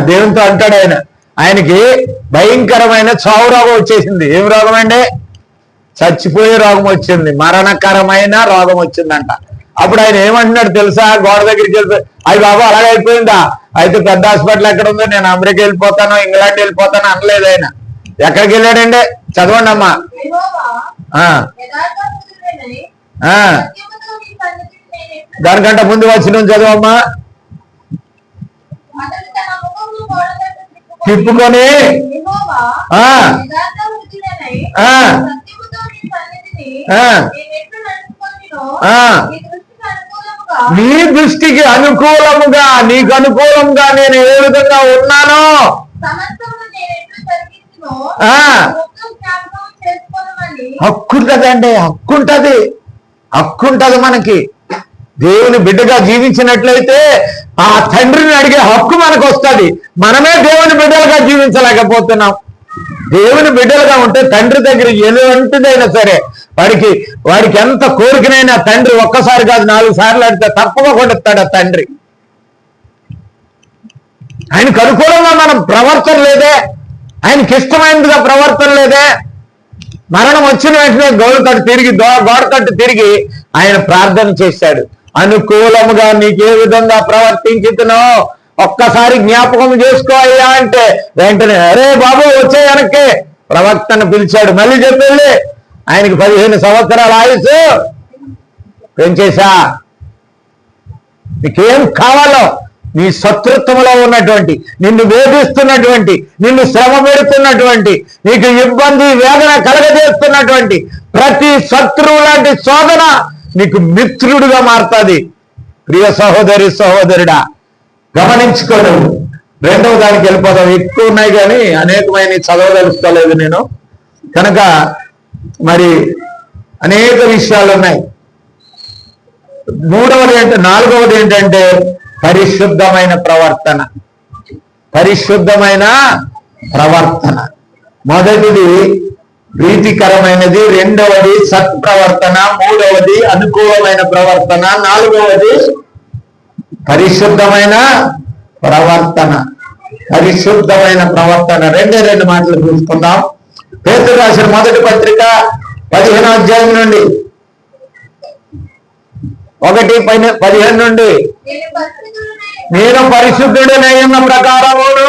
దేవునితో అంటాడు ఆయన. ఆయనకి భయంకరమైన చావు రోగం వచ్చేసింది. ఏం రోగం అండి? చచ్చిపోయే రోగం వచ్చింది, మరణకరమైన రోగం వచ్చిందంట. అప్పుడు ఆయన ఏమంటున్నాడు తెలుసా? గోడ దగ్గరికి వెళ్ళిపోయి, అయ్యి బాబు అలాగే అయిపోయిందా? అయితే పెద్ద హాస్పిటల్ ఎక్కడ ఉందో, నేను అమెరికా వెళ్ళిపోతాను, ఇంగ్లాండ్ వెళ్ళిపోతాను అనలేదు ఆయన. ఎక్కడికి వెళ్ళాడండి? చదవండి అమ్మా. దానికంటే ముందు వచ్చిన చదవమ్మా. తిప్పుకొని నీ దృష్టికి అనుకూలముగా, నీకు అనుకూలంగా నేను ఏ విధంగా ఉన్నానో హక్కుంటదండి, హక్కుంటది మనకి. దేవుని బిడ్డగా జీవించినట్లయితే ఆ తండ్రిని అడిగే హక్కు మనకు వస్తుంది. మనమే దేవుని బిడ్డలుగా జీవించలేకపోతున్నాం. దేవుని బిడ్డలుగా ఉంటే తండ్రి దగ్గర ఎలాంటిదైనా సరే వాడికి ఎంత కోరికనైనా తండ్రి ఒక్కసారి కాదు 4 సార్లు అడితే తప్పకుండా ఇస్తాడు ఆ తండ్రి. ఆయనకు అనుకూలంగా మనం ప్రవర్తన లేదే, ఆయనకి ఇష్టమైనదిగా ప్రవర్తన లేదే. మరణం వచ్చిన వెంటనే గోడ కట్టు తిరిగి ఆయన ప్రార్థన చేశాడు. అనుకూలముగా నీకే విధంగా ప్రవర్తించుతునో ఒక్కసారి జ్ఞాపకం చేసుకో అయ్యా అంటే వెంటనే అరే బాబు వచ్చే వెనక్కి ప్రవక్తను పిలిచాడు. మళ్ళీ చెప్పెళ్ళి ఆయనకి 15 సంవత్సరాల ఆయుసు పెంచేశా. నీకేం కావాలో, నీ శత్రుత్వంలో ఉన్నటువంటి, నిన్ను వేధిస్తున్నటువంటి, నిన్ను శ్రమ పెడుతున్నటువంటి, నీకు ఇబ్బంది వేదన కలగజేస్తున్నటువంటి ప్రతి శత్రువు లాంటి శోధన నీకు మిత్రుడుగా మారుతుంది. ప్రియ సహోదరి సహోదరుడా, గమనించుకోను. 2వ దానికి వెళ్ళిపోదాం. ఎక్కువ ఉన్నాయి కానీ అనేకమైన చదవదలుస్తలేదు నేను కనుక. మరి అనేక విషయాలు ఉన్నాయి. 4వది ఏంటంటే పరిశుద్ధమైన ప్రవర్తన. పరిశుద్ధమైన ప్రవర్తన. మొదటిది ప్రీతికరమైనది, 2వది సత్ప్రవర్తన, 3వది అనుకూలమైన ప్రవర్తన, 4వది పరిశుద్ధమైన ప్రవర్తన. పరిశుద్ధమైన ప్రవర్తన. రెండు మాటలు చూసుకుందాం. పేతురు రాసిన మొదటి పత్రిక 15వ అధ్యాయం నుండి 1:15 నుండి, నేను పరిశుద్ధుడనై ఉన్న ప్రకారమును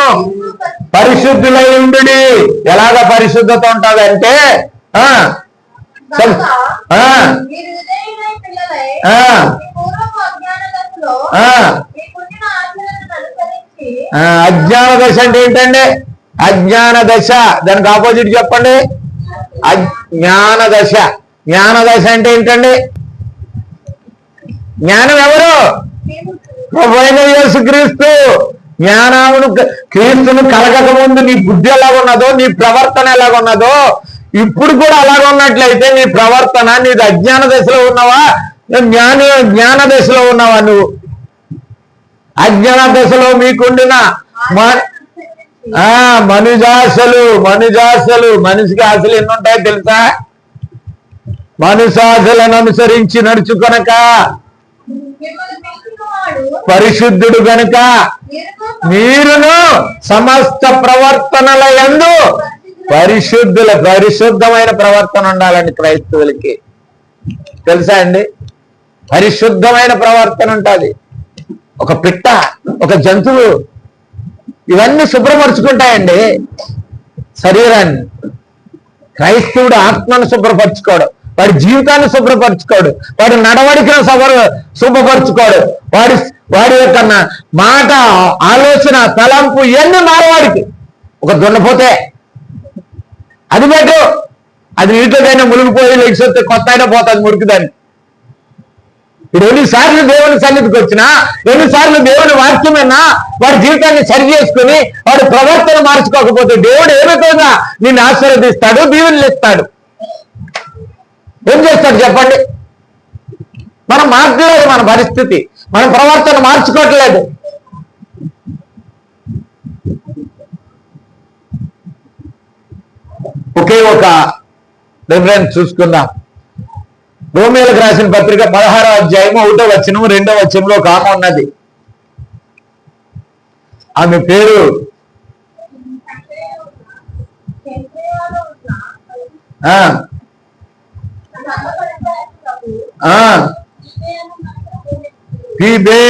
పరిశుద్ధులై ఉండుడి. ఎలాగ పరిశుద్ధత ఉంటుందంటే అజ్ఞాన దశ అంటే ఏంటండి? అజ్ఞాన దశ, దానికి ఆపోజిట్ చెప్పండి. అజ్ఞాన దశ. జ్ఞాన దశ అంటే ఏంటండి? జ్ఞానం ఎవరు? ప్రభువైన యేసుక్రీస్తు. జ్ఞానమును క్రీస్తును కలగక ముందు నీ బుద్ధి ఎలాగున్నదో, నీ ప్రవర్తన ఎలాగున్నదో, ఇప్పుడు కూడా అలాగ ఉన్నట్లయితే నీ ప్రవర్తన, నీది అజ్ఞాన దశలో ఉన్నావా, జ్ఞాన దశలో ఉన్నావా? నువ్వు అజ్ఞాన దశలో మీకుండిన మనుజాశలు మనిషికి ఆశలు ఎన్ని ఉంటాయో తెలుసా? మనుషాశలను అనుసరించి నడుచుకొనక పరిశుద్ధుడు గనుక మీరును సమస్త ప్రవర్తనల యందు పరిశుద్ధమైన ప్రవర్తన ఉండాలండి క్రైస్తవులకి. తెలుసా అండి? పరిశుద్ధమైన ప్రవర్తన ఉంటుంది. ఒక పిట్ట, ఒక జంతువు, ఇవన్నీ శుభ్రపరుచుకుంటాయండి శరీరాన్ని. క్రైస్తవుడు ఆత్మను శుభ్రపరచుకోడు, వాడి జీవితాన్ని శుభ్రపరచుకోడు, వాడి నడవడికను శుభ్రపరచుకోడు, వాడి యొక్క మాట, ఆలోచన, తలంపు ఇవన్నీ మారవాడికి. ఒక దున్నపోతే అది పెట్టు, అది నీటిలోకైనా మునిగిపోయి లెగిసొస్తే కొత్త అయినా పోతుంది మురికిదాన్ని. ఇప్పుడు ఎన్నిసార్లు దేవుని సన్నిధికి వచ్చినా, ఎన్నిసార్లు దేవుని వాక్యమైనా వాడి జీవితాన్ని సరి చేసుకుని వాడి ప్రవర్తన మార్చుకోకపోతే దేవుడు ఏమైపోయినా నిన్ను ఆశీర్వదిస్తాడు, దీవెనలు ఇస్తాడు. ఏం చేస్తాడు చెప్పండి? మనం మార్చలేదు మన పరిస్థితి, మన ప్రవర్తన మార్చుకోవట్లేదు. ఒకే ఒక రిఫరెన్స్ చూసుకుందాం. రోమీయులకు రాసిన పత్రిక 16వ అధ్యాయం 1వ వచనం 2వ వచనంలో ఒక ఆమె ఉన్నది. ఆమె పేరు ఫీబే.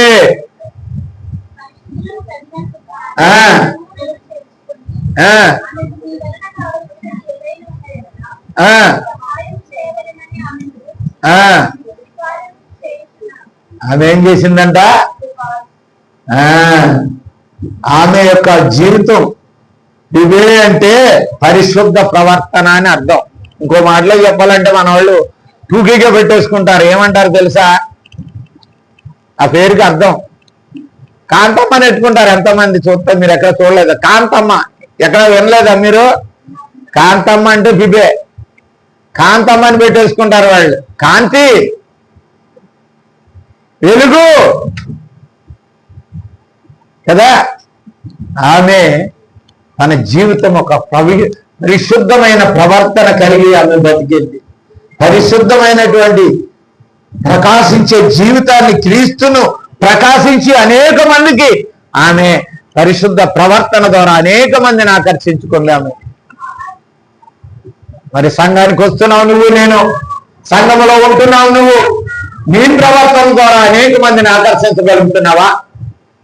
ఆమె ఏం చేసిందంట? ఆమె యొక్క జీవితం ఇవే అంటే పరిశుద్ధ ప్రవర్తన అని అర్థం. ఇంకో మాటలో చెప్పాలంటే మన వాళ్ళు టూకీగా పెట్టేసుకుంటారు. ఏమంటారు తెలుసా? ఆ పేరుకి అర్థం కాంతమ్మ అని పెట్టుకుంటారు. ఎంతమంది చూస్తే మీరు ఎక్కడ చూడలేదా? కాంతమ్మ ఎక్కడ వినలేదా మీరు? కాంతమ్మ అంటే బిబే, కాంతమ్మ అని పెట్టేసుకుంటారు వాళ్ళు. కాంతి, వెలుగు కదా. ఆమె తన జీవితం ఒక పరిశుద్ధమైన ప్రవర్తన కలిగి ఆమె బతికింది. పరిశుద్ధమైనటువంటి ప్రకాశించే జీవితాన్ని, క్రీస్తును ప్రకాశించి అనేక మందికి ఆమె పరిశుద్ధ ప్రవర్తన ద్వారా అనేక మందిని ఆకర్షించుకుంది ఆమె. మరి సంఘానికి వస్తున్నావు నువ్వు, నేను సంఘములో ఉంటున్నావు నువ్వు, నీ ప్రవర్తన ద్వారా అనేక మందిని ఆకర్షించగలుగుతున్నావా?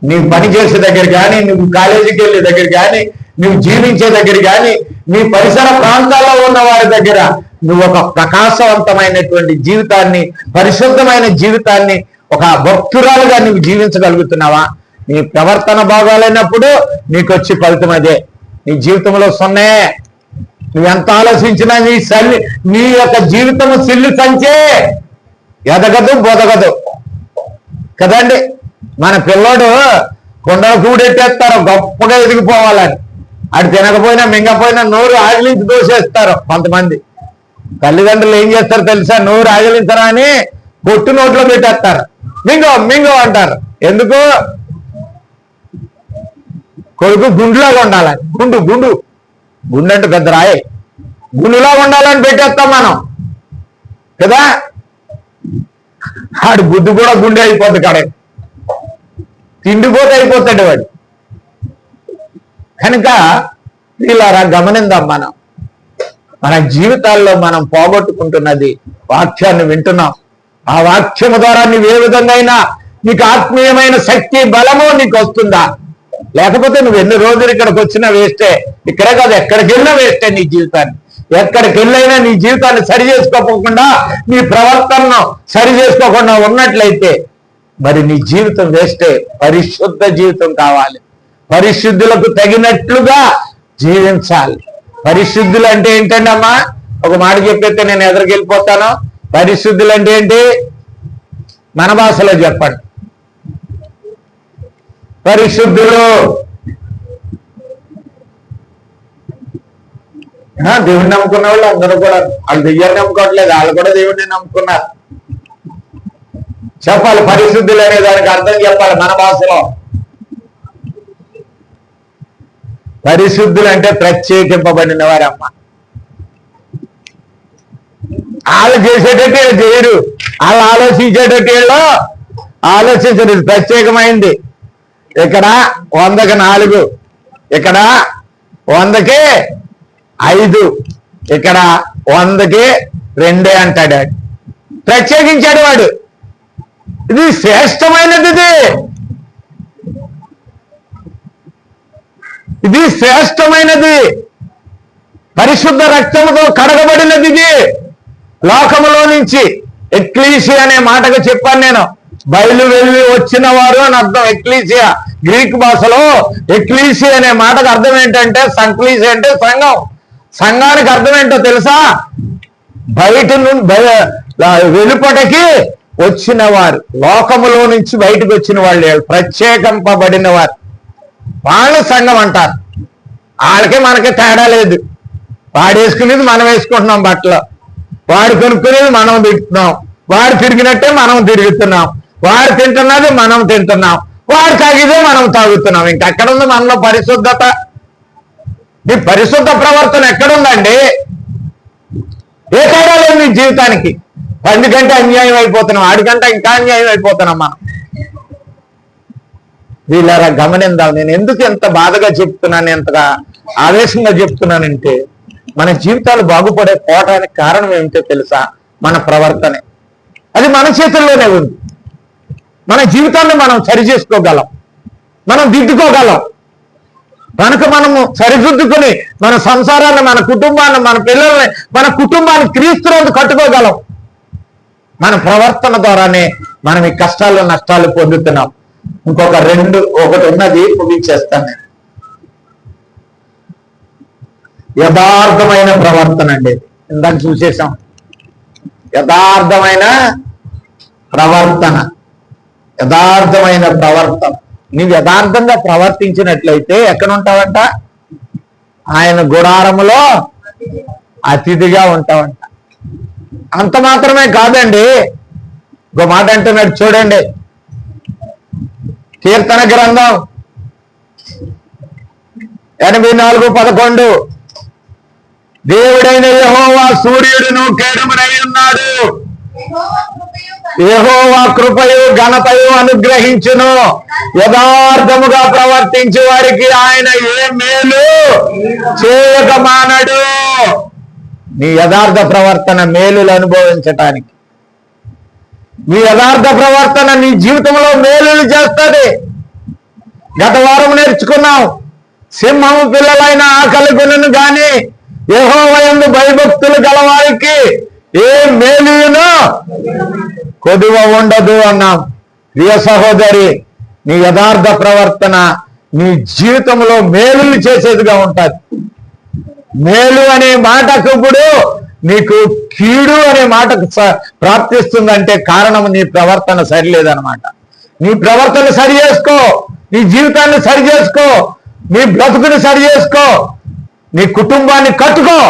నీవు పని చేసే దగ్గర కానీ, నువ్వు కాలేజీకి వెళ్ళే దగ్గర కానీ, నువ్వు జీవించే దగ్గర కానీ, నీ పరిసర ప్రాంతాల్లో ఉన్న వారి దగ్గర నువ్వు ఒక ప్రకాశవంతమైనటువంటి జీవితాన్ని, పరిశుద్ధమైన జీవితాన్ని, ఒక భక్తురాలుగా నువ్వు జీవించగలుగుతున్నావా? నీ ప్రవర్తన బాగాలేనప్పుడు నీకు వచ్చి ఫలితం అదే. నీ జీవితంలో సున్నే. నువ్వెంత ఆలోచించినా నీ యొక్క జీవితము సిల్లు సంచే, ఎదగదు బొదగదు కదండి. మన పిల్లోడు కొండలు కూడెట్టేస్తారు గొప్పగా ఎదిగిపోవాలని. అటు తినకపోయినా మింగపోయినా నోరు ఆగిలించి దోసేస్తారు కొంతమంది. తల్లిదండ్రులు ఏం చేస్తారు తెలుసా? నోరు ఆగిలించరా అని పొట్టు నోట్లో పెట్టేస్తారు. మింగో మింగో అంటారు. ఎందుకు? కొడుకు గుండులాగా ఉండాలని. గుండు గుండు గుండు అంటే పెద్ద రాయే, గుండులాగా ఉండాలని పెట్టేస్తాం మనం కదా. ఆడు బుద్ధి కూడా గుండె అయిపోతుంది, కడే తిండిపోతే అయిపోతాడు వాడు. కనుక వీళ్ళారా గమనిందాం, మన జీవితాల్లో మనం పోగొట్టుకుంటున్నది వాక్యాన్ని వింటున్నాం. ఆ వాక్యము ద్వారా నీవు ఏ విధంగా అయినా నీకు ఆత్మీయమైన శక్తి బలము నీకు వస్తుందా? లేకపోతే నువ్వు ఎన్ని రోజులు ఇక్కడికి వచ్చినా వేస్టే. ఇక్కడే కాదు, ఎక్కడికి వెళ్ళినా వేస్టే. నీ జీవితాన్ని ఎక్కడికి వెళ్ళైనా నీ జీవితాన్ని సరి చేసుకోకుండా, నీ ప్రవర్తనను సరి చేసుకోకుండా ఉన్నట్లయితే మరి నీ జీవితం వేస్టే. పరిశుద్ధ జీవితం కావాలి. పరిశుద్ధులకు తగినట్లుగా జీవించాలి. పరిశుద్ధులు అంటే ఏంటండి అమ్మా? ఒక మాట చెప్పేస్తే నేను ఎదురుకెళ్ళిపోతాను. పరిశుద్ధులు అంటే ఏంటి? మన భాషలో చెప్పండి. పరిశుద్ధులు దేవుడిని నమ్ముకున్న వాళ్ళు అందరూ కూడా, వాళ్ళు దెయ్యాన్ని నమ్ముకోవట్లేదు, వాళ్ళు కూడా దేవుడిని నమ్ముకున్నారు. చెప్పాలి పరిశుద్ధులు అనే దానికి అర్థం చెప్పాలి మన భాషలో. పరిశుద్ధులు అంటే ప్రత్యేకింపబడిన వారమ్మ. వాళ్ళు చేసేటట్టు వీళ్ళు చేయరు, వాళ్ళు ఆలోచించేటట్టు వీళ్ళు ఆలోచించరు. ప్రత్యేకమైంది. ఇక్కడ 100కి 4, ఇక్కడ 100కి 5, ఇక్కడ 100కి 2 అంటాడు. ప్రత్యేకించాడు వాడు. ఇది శ్రేష్టమైనది. ఇది శ్రేష్టమైనది. పరిశుద్ధ రక్తముతో కడగబడినది. ఇది లోకములో నుంచి ఎక్లీసియా అనే మాటకు చెప్పాను నేను. బయలు వెళ్ళి వచ్చిన వారు అని అర్థం. ఎక్లీసియా గ్రీక్ భాషలో ఎక్లీసియా అనే మాటకు అర్థం ఏంటంటే, సంక్లీసియా అంటే సంఘం. సంఘానికి అర్థం ఏంటో తెలుసా? బయట నుండి వెలుపటకి వచ్చిన వారు, లోకములో నుంచి బయటకు వచ్చిన వాళ్ళు, ప్రత్యేకింపబడిన వారు, వాళ్ళు సంఘం అంటారు. వాళ్ళకి మనకి తేడా లేదు. వాడు వేసుకునేది మనం వేసుకుంటున్నాం బట్టలు, వాడు కొనుక్కునేది మనం తింటున్నాం, వాడు తిరిగినట్టే మనం తిరుగుతున్నాం, వాడు తింటున్నది మనం తింటున్నాం, వాడు తాగిదే మనం తాగుతున్నాం. ఇంకెక్కడ ఉంది మనలో పరిశుద్ధత? నీ పరిశుద్ధ ప్రవర్తన ఎక్కడుందండి? ఏ తేడా లేదు నీ జీవితానికి. 10 కంటే అన్యాయం అయిపోతున్నాం, 6 కంటే ఇంకా అన్యాయం అయిపోతున్నాం మనం. వీళ్ళరా గమనిందాం. నేను ఎందుకు ఎంత బాధగా చెప్తున్నాను, ఎంతగా ఆవేశంగా చెప్తున్నానంటే, మన జీవితాలు బాగుపడకపోవడానికి కారణం ఏమిటో తెలుసా? మన ప్రవర్తనే. అది మన చేతుల్లోనే ఉంది. మన జీవితాన్ని మనం సరి చేసుకోగలం, మనం దిద్దుకోగలం. కనుక మనము సరిదిద్దుకుని మన సంసారాన్ని, మన కుటుంబాన్ని, మన పిల్లల్ని, మన కుటుంబాన్ని క్రీస్తునందు కట్టుకోగలం. మన ప్రవర్తన ద్వారానే మనం ఈ కష్టాలు నష్టాలు పొందుతున్నాం. ఒకటి ఉన్నది, ముగించేస్తాను నేను. యథార్థమైన ప్రవర్తన అండి. ఇందాక చూసేసాం. యథార్థమైన ప్రవర్తన. యథార్థమైన ప్రవర్తన. నీవు యథార్థంగా ప్రవర్తించినట్లయితే ఎక్కడ ఉంటావంట? ఆయన గుడారములో అతిథిగా ఉంటావంట. అంత మాత్రమే కాదండి, ఒక మాట అంటున్నాడు చూడండి. కీర్తన గ్రంథం 84:11, దేవుడైన యెహోవా సూర్యుడును కేడమునై ఉన్నాడు. యెహోవా కృపయు ఘనతయు అనుగ్రహించును. యథార్థముగా ప్రవర్తించే వారికి ఆయన ఏ మేలు చేయక మానడు. నీ యథార్థ ప్రవర్తన మేలులు అనుభవించటానికి, నీ యథార్థ ప్రవర్తన నీ జీవితంలో మేలులు చేస్తుంది. గత వారం నేర్చుకున్నాం, సింహము పిల్లలైన ఆకలి కొనను గాని యెహోవా యందు భయభక్తులు గలవారికి ఏ మేలును కొదువ ఉండదు అన్నాం. ప్రియ సహోదరి, నీ యథార్థ ప్రవర్తన నీ జీవితంలో మేలులు చేసేదిగా ఉంటుంది. మేలు అనే మాటకు ఇప్పుడు నీకు కీడు అనే మాటకు ప్రాప్తిస్తుందంటే కారణం నీ ప్రవర్తన సరిలేదనమాట. నీ ప్రవర్తన సరి చేసుకో, నీ జీవితాన్ని సరి చేసుకో, నీ బ్రతుకుని సరి చేసుకో, నీ కుటుంబాన్ని కట్టుకో.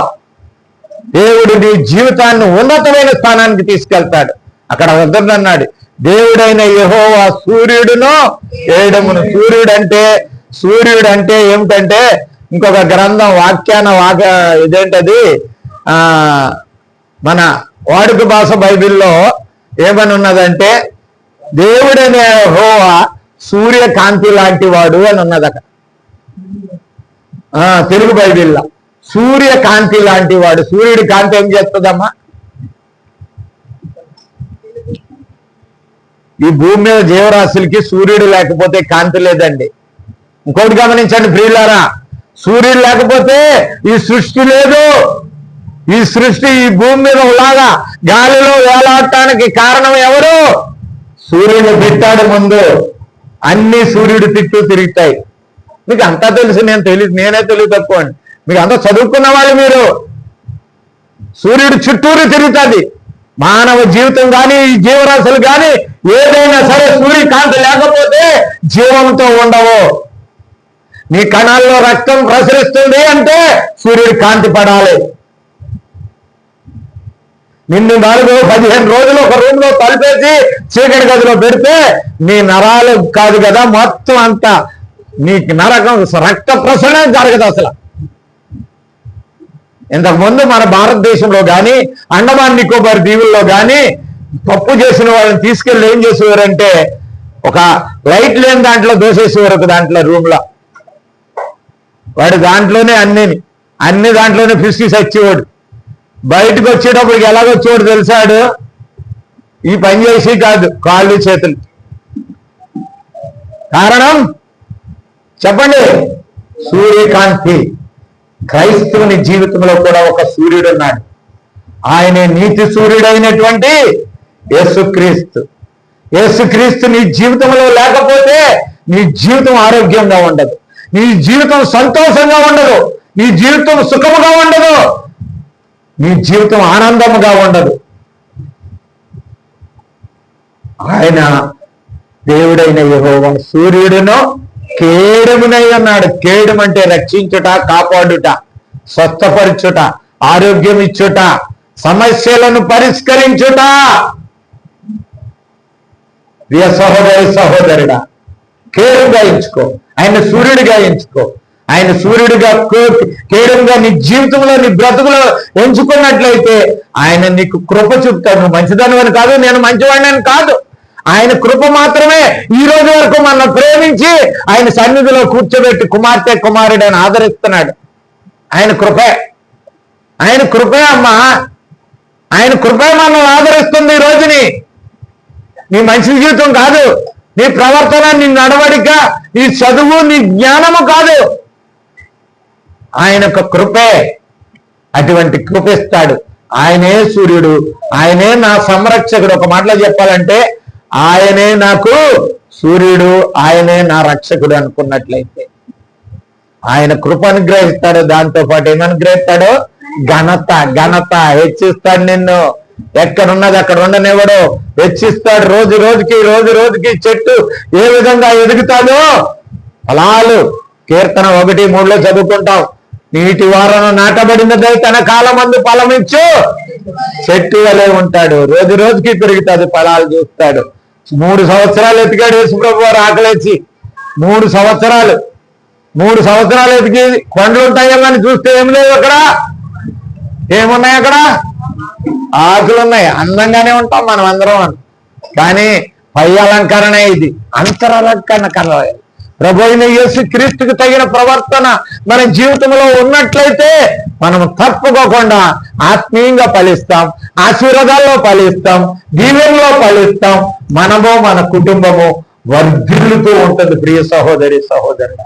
దేవుడు నీ జీవితాన్ని ఉన్నతమైన స్థానానికి తీసుకెళ్తాడు. అక్కడ వద్దన్నాడు, దేవుడైన యెహోవా సూర్యుడును కేడమును. సూర్యుడు అంటే ఏమిటంటే, ఇంకొక గ్రంథం ఇదేంటది, మన వాడుక భాష బైబిల్లో ఏమని ఉన్నదంటే, దేవుడైన యెహోవా సూర్యకాంతి లాంటి వాడు అని ఉన్నది. అక్కడ తెలుగు బైబిల్లో సూర్యకాంతి లాంటి వాడు. సూర్యుడి కాంతి ఏం చేస్తుందమ్మా? ఈ భూమి మీద జీవరాశులకి సూర్యుడు లేకపోతే కాంతి లేదండి. ఇంకోటి గమనించండి ప్రియులారా, సూర్యుడు లేకపోతే ఈ సృష్టి లేదు. ఈ సృష్టి ఈ భూమి మీద లాగా గాలిలో వేలాడటానికి కారణం ఎవరు? సూర్యుడు పెట్టాడు ముందు. అన్ని సూర్యుడు తిట్టూ తిరుగుతాయి. మీకు అంతా తెలుసు, నేనే తెలివి తక్కువ అండి. మీకు అంతా చదువుకున్న వాళ్ళు మీరు. సూర్యుడు చుట్టూరు తిరుగుతుంది. మానవ జీవితం కానీ ఈ జీవరాశులు కానీ ఏదైనా సరే సూర్యకాంతి లేకపోతే జీవంతో ఉండవు. నీ కణాల్లో రక్తం ప్రసరిస్తుంది అంటే సూర్యుడి కాంతి పడాలి. నిన్ను 15 రోజులు ఒక రూమ్ లో తలిపేసి చీకటి గదిలో పెడితే నీ నరాలు కాదు కదా, మొత్తం అంతా నీకు నరకం, రక్త ప్రసరణ జరగదు అసలు. ఇంతకుముందు మన భారతదేశంలో కానీ అండమాన్ నికోబార్ దీవుల్లో కానీ తప్పు చేసిన వాళ్ళని తీసుకెళ్ళి ఏం చేసేవారంటే ఒక లైట్ లేని దాంట్లో దోసేసేవారు. ఒక దాంట్లో రూమ్ లో వాడు దాంట్లోనే అన్ని దాంట్లోనే ఫిస్కి చచ్చేవాడు. బయటకు వచ్చేటప్పటికి ఎలాగొచ్చేవాడు తెలిసాడు? ఈ పని చేసి కాదు, కాళ్ళు చేతులు. కారణం చెప్పండి? సూర్యకాంతి. క్రైస్తవుని జీవితంలో కూడా ఒక సూర్యుడు ఉన్నాడు. ఆయనే నీతి సూర్యుడైనటువంటి యేసుక్రీస్తు. యేసుక్రీస్తు నీ జీవితంలో లేకపోతే నీ జీవితం ఆరోగ్యంగా ఉండదు, నీ జీవితం సంతోషంగా ఉండదు, నీ జీవితం సుఖముగా ఉండదు, నీ జీవితం ఆనందముగా ఉండదు. ఆయన దేవుడైన యెహోవా సూర్యుడును కేడమునై ఉన్నాడు. కేడము అంటే రక్షించుట, కాపాడుట, స్వస్థపరచుట, ఆరోగ్యం ఇచ్చుట, సమస్యలను పరిష్కరించుట. ప్రియ సహోదరుడా, కేడుగా ఎంచుకో, ఆయన సూర్యుడిగా ఎంచుకో. ఆయన సూర్యుడిగా కేడుగా నీ జీవితంలో నీ బ్రతుకులో ఎంచుకున్నట్లయితే ఆయన నీకు కృప చూపుతాడు. నువ్వు మంచిదానివని కాదు, నేను మంచివాడిని కాదు, ఆయన కృప మాత్రమే ఈ రోజు వరకు మన ప్రేమించి ఆయన సన్నిధిలో కూర్చోబెట్టి కుమార్తె కుమారుడని ఆదరిస్తున్నాడు. ఆయన కృపే, ఆయన కృపే అమ్మా, ఆయన కృపే మనల్ని ఆదరిస్తుంది ఈ రోజుని. నీ మంచి జీవితం కాదు, నీ ప్రవర్తన, నీ నడవడిక, నీ చదువు, నీ జ్ఞానము కాదు, ఆయన యొక్క కృపే అటువంటి కృపిస్తాడు. ఆయనే సూర్యుడు, ఆయనే నా సంరక్షకుడు. ఒక మాటలో చెప్పాలంటే ఆయనే నాకు సూర్యుడు, ఆయనే నా రక్షకుడు అనుకున్నట్లయితే ఆయన కృప అనుగ్రహిస్తాడు. దాంతో పాటు ఏమనుగ్రహిస్తాడో ఘనత హెచ్చిస్తాడు. నిన్ను ఎక్కడున్నది అక్కడ ఉండనివ్వడు, హెచ్చిస్తాడు. రోజు రోజుకి చెట్టు ఏ విధంగా ఎదుగుతాడో ఫలాలు కీర్తన 1:3 చదువుకుంటాం. నీటి వారన నాటబడినదై తన కాలమందు ఫలమిచ్చు చెట్టు వలె ఉంటాడు. రోజుకి పెరుగుతుంది, ఫలాలు చూస్తాడు. 3 సంవత్సరాలు ఎతికాడు యేసుప్రభు వారు ఆకలేచి. 3 సంవత్సరాలు ఎతికి కొండలు ఉంటాయేమని చూస్తే ఏం లేదు అక్కడ. ఏమున్నాయి అక్కడ? ఆకులు ఉన్నాయి. అందంగానే ఉంటాం మనం అందరం, కానీ పై అలంకరణ ఇది, అంతరలంకరణ. ప్రభు అయిన యేసు క్రీస్తుకు తగిన ప్రవర్తన మన జీవితంలో ఉన్నట్లయితే మనం తప్పుకోకుండా ఆత్మీయంగా ఫలిస్తాం, ఆశీర్వాదాల్లో ఫలిస్తాం, దీవెనలో ఫలిస్తాం. మనము మన కుటుంబము వర్ధిల్లుతూ ఉంటుంది. ప్రియ సహోదరి సహోదరుడు,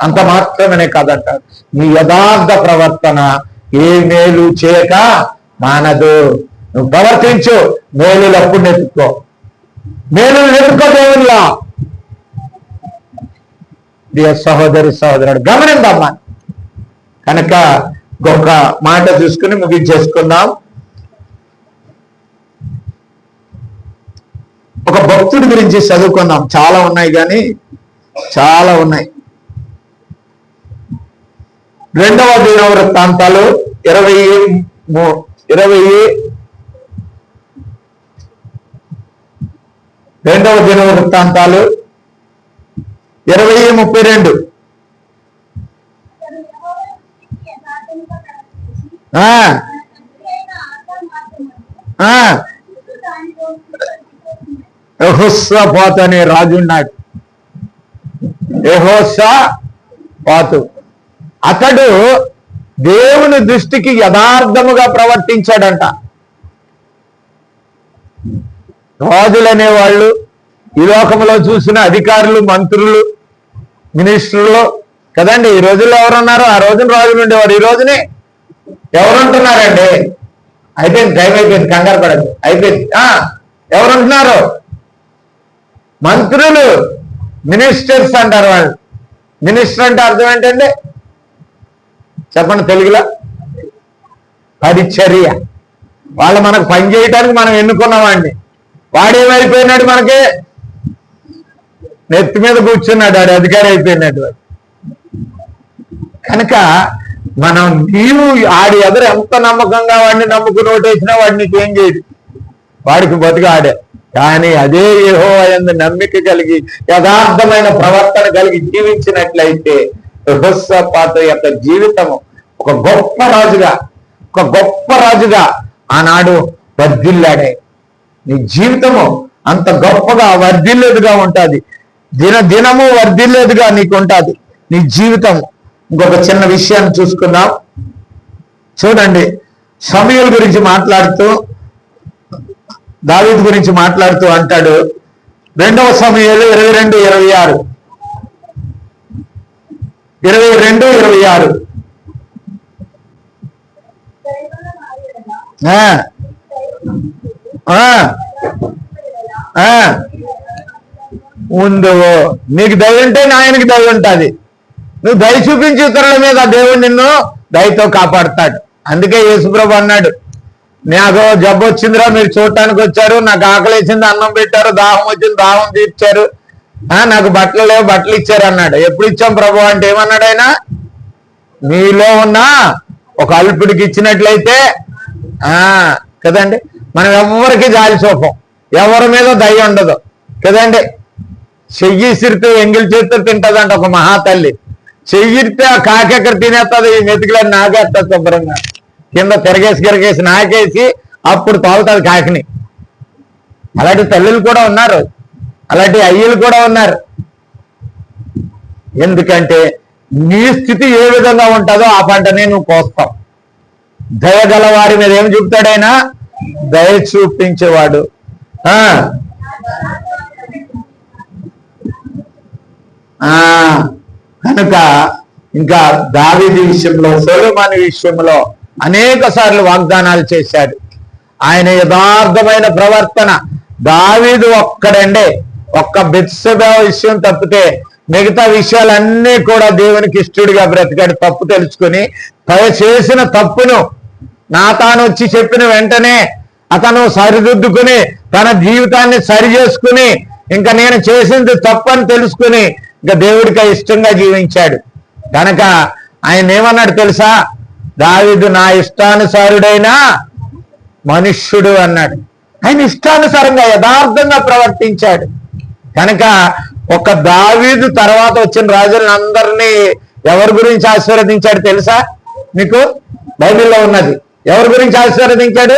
అంత మాత్రమే కాదంటారు, నీ యథార్థ ప్రవర్తన ఏ మేలు చేయక మానదు. నువ్వు ప్రవర్తించు, మేలులప్పుడు నెత్తుకో, మేలు నెత్తుకో దేవునిలా. ప్రియ సహోదరి సహోదరుడు గమనిందమ్మా. కనుక ఒక మాట చూసుకుని ముగించేసుకుందాం. ఒక భక్తుడి గురించి చదువుకుందాం. చాలా ఉన్నాయి కానీ చాలా ఉన్నాయి. 2వ దినవృత్తాంతాలు 20:32 యెహోషాపాతు అనే రాజు ఉన్నాడు. యెహోషాపాతు. అతడు దేవుని దృష్టికి యథార్థముగా ప్రవర్తించాడంట. రాజులు అనేవాళ్ళు, ఈ లోకంలో చూసిన అధికారులు, మంత్రులు, మినిస్టర్లు కదండి. ఈ రోజుల్లో ఎవరున్నారు? ఆ రోజున రాజులు ఉండేవారు. ఈ రోజునే ఎవరుంటున్నారండి? అయిపోయింది, టైం అయిపోయింది, కంగారు పడదు, అయిపోయింది. ఎవరుంటున్నారు? మంత్రులు, మినిస్టర్స్ అంటారు వాళ్ళు. మినిస్టర్ అంటే అర్థం ఏంటండి? చెప్పండి తెలుగులో. పరిచర్య. వాళ్ళు మనకు పని చేయటానికి మనం ఎన్నుకున్నామండి. వాడేమైపోయినాడు? మనకి నెత్తి మీద కూర్చున్నాడు, వాడు అధికారి అయిపోయినాడు. కనుక మనం నీవు ఆడి ఎదురు ఎంత నమ్మకంగా వాడిని నమ్ముకుని ఓటేసినా వాడిని ఏం చేయడు, వాడికి బతుకు ఆడే. కానీ అదే యెహోవా యందు నమ్మిక కలిగి యథార్థమైన ప్రవర్తన కలిగి జీవించినట్లయితే యెహోషాపాతు యొక్క జీవితము ఒక గొప్ప రాజుగా ఆనాడు వర్ధిల్లాడే. నీ జీవితము అంత గొప్పగా వర్ధిల్లేదుగా ఉంటుంది, దినము వర్ధిల్లేదుగా నీకు ఉంటుంది నీ జీవితం. ఇంకొక చిన్న విషయాన్ని చూసుకుందాం. చూడండి, సమూయేలు గురించి మాట్లాడుతూ, దావీదు గురించి మాట్లాడుతూ అంటాడు, 2వ సమూయేలు 22:26. 22:26. ముందు నీకు దయ ఉంటే నాయనకి దయ ఉంటుంది. నువ్వు దయ చూపించి ఇతరుల మీద దేవుడు నిన్ను దయతో కాపాడుతాడు. అందుకే యేసుప్రభు అన్నాడు, నాకు జబ్బు వచ్చిందిరా, మీరు చూడటానికి వచ్చారు, నాకు ఆకలి వేసింది, అన్నం పెట్టారు, దాహం వచ్చింది, దాహం తీర్చారు, నాకు బట్టలు లేవు, బట్టలు ఇచ్చారు అన్నాడు. ఎప్పుడు ఇచ్చాం ప్రభు అంటే ఏమన్నాడు ఆయన? మీలో ఉన్న ఒక అల్పుడికి ఇచ్చినట్లయితే కదండి. మనం ఎవరికి జాలి చూపం, ఎవరి మీద దయ ఉండదు కదండి. చెయ్యి సిరితే ఎంగిల్ చేతితో తింటదంట ఒక మహాతల్లి. చెయ్యితే ఆ కాకి ఎక్కడ తినేస్తుంది, ఈ మెతుకులని నాకేస్తుంది శుభ్రంగా, కింద తిరగేసి నాకేసి అప్పుడు తోలుతుంది కాకిని. అలాంటి తల్లులు కూడా ఉన్నారు, అలాంటి అయ్యలు కూడా ఉన్నారు. ఎందుకంటే నీ స్థితి ఏ విధంగా ఉంటుందో ఆ పంటనే నువ్వు కోస్తావు. దయగల వారి మీద ఏమి చూపుతాడైనా? దయ చూపించేవాడు. కనుక ఇంకా దావీదు విషయంలో, సొలొమోను విషయంలో అనేక సార్లు వాగ్దానాలు చేశాడు. ఆయన యథార్థమైన ప్రవర్తన. దావీదు ఒక్కడండే, ఒక్క బెత్షెబా విషయం తప్పితే మిగతా విషయాలన్నీ కూడా దేవునికి ఇష్టడుగా బ్రతికాడు. తప్పు తెలుసుకుని చేసిన తప్పును నాతాను వచ్చి చెప్పిన వెంటనే అతను సరిదిద్దుకుని తన జీవితాన్ని సరి చేసుకుని ఇంకా నేను చేసింది తప్పని తెలుసుకుని ఇంకా దేవుడికి ఇష్టంగా జీవించాడు. కనుక ఆయన ఏమన్నాడు తెలుసా? దావీదు నా ఇష్టానుసారుడైన మనుష్యుడు అన్నాడు. ఆయన ఇష్టానుసారంగా యథార్థంగా ప్రవర్తించాడు. కనుక ఒక దావీదు తర్వాత వచ్చిన రాజులను అందరినీ ఎవరి గురించి ఆశీర్వదించాడు తెలుసా? మీకు బైబిల్లో ఉన్నది. ఎవరి గురించి ఆశీర్వదించాడు?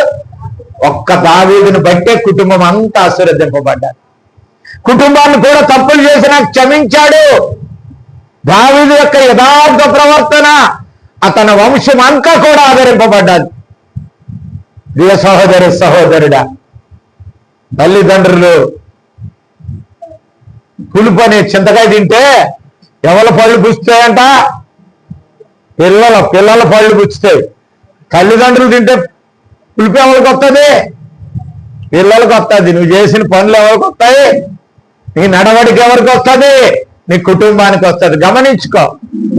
ఒక్క దావీదును బట్టే కుటుంబం అంతా ఆశీర్వదింపబడ్డారు. కుటుంబాన్ని కూడా తప్పులు చేసినా క్షమించాడు. దావీదు యొక్క యథార్థ ప్రవర్తన అతని వంశం అంతా కూడా ఆదరింపబడ్డాడు. ప్రియ సహోదరుడా, తల్లిదండ్రులు పులుపు అనే చింతకాయ తింటే ఎవరి పళ్ళు పుచ్చుతాయంట? పిల్లల పళ్ళు పుచ్చుతాయి. తల్లిదండ్రులు తింటే పులుపు ఎవరికి వస్తుంది? పిల్లలకు వస్తుంది. నువ్వు చేసిన పనులు ఎవరికి వస్తాయి? నీ నడవడికి ఎవరికి వస్తుంది? నీ కుటుంబానికి వస్తుంది. గమనించుకో,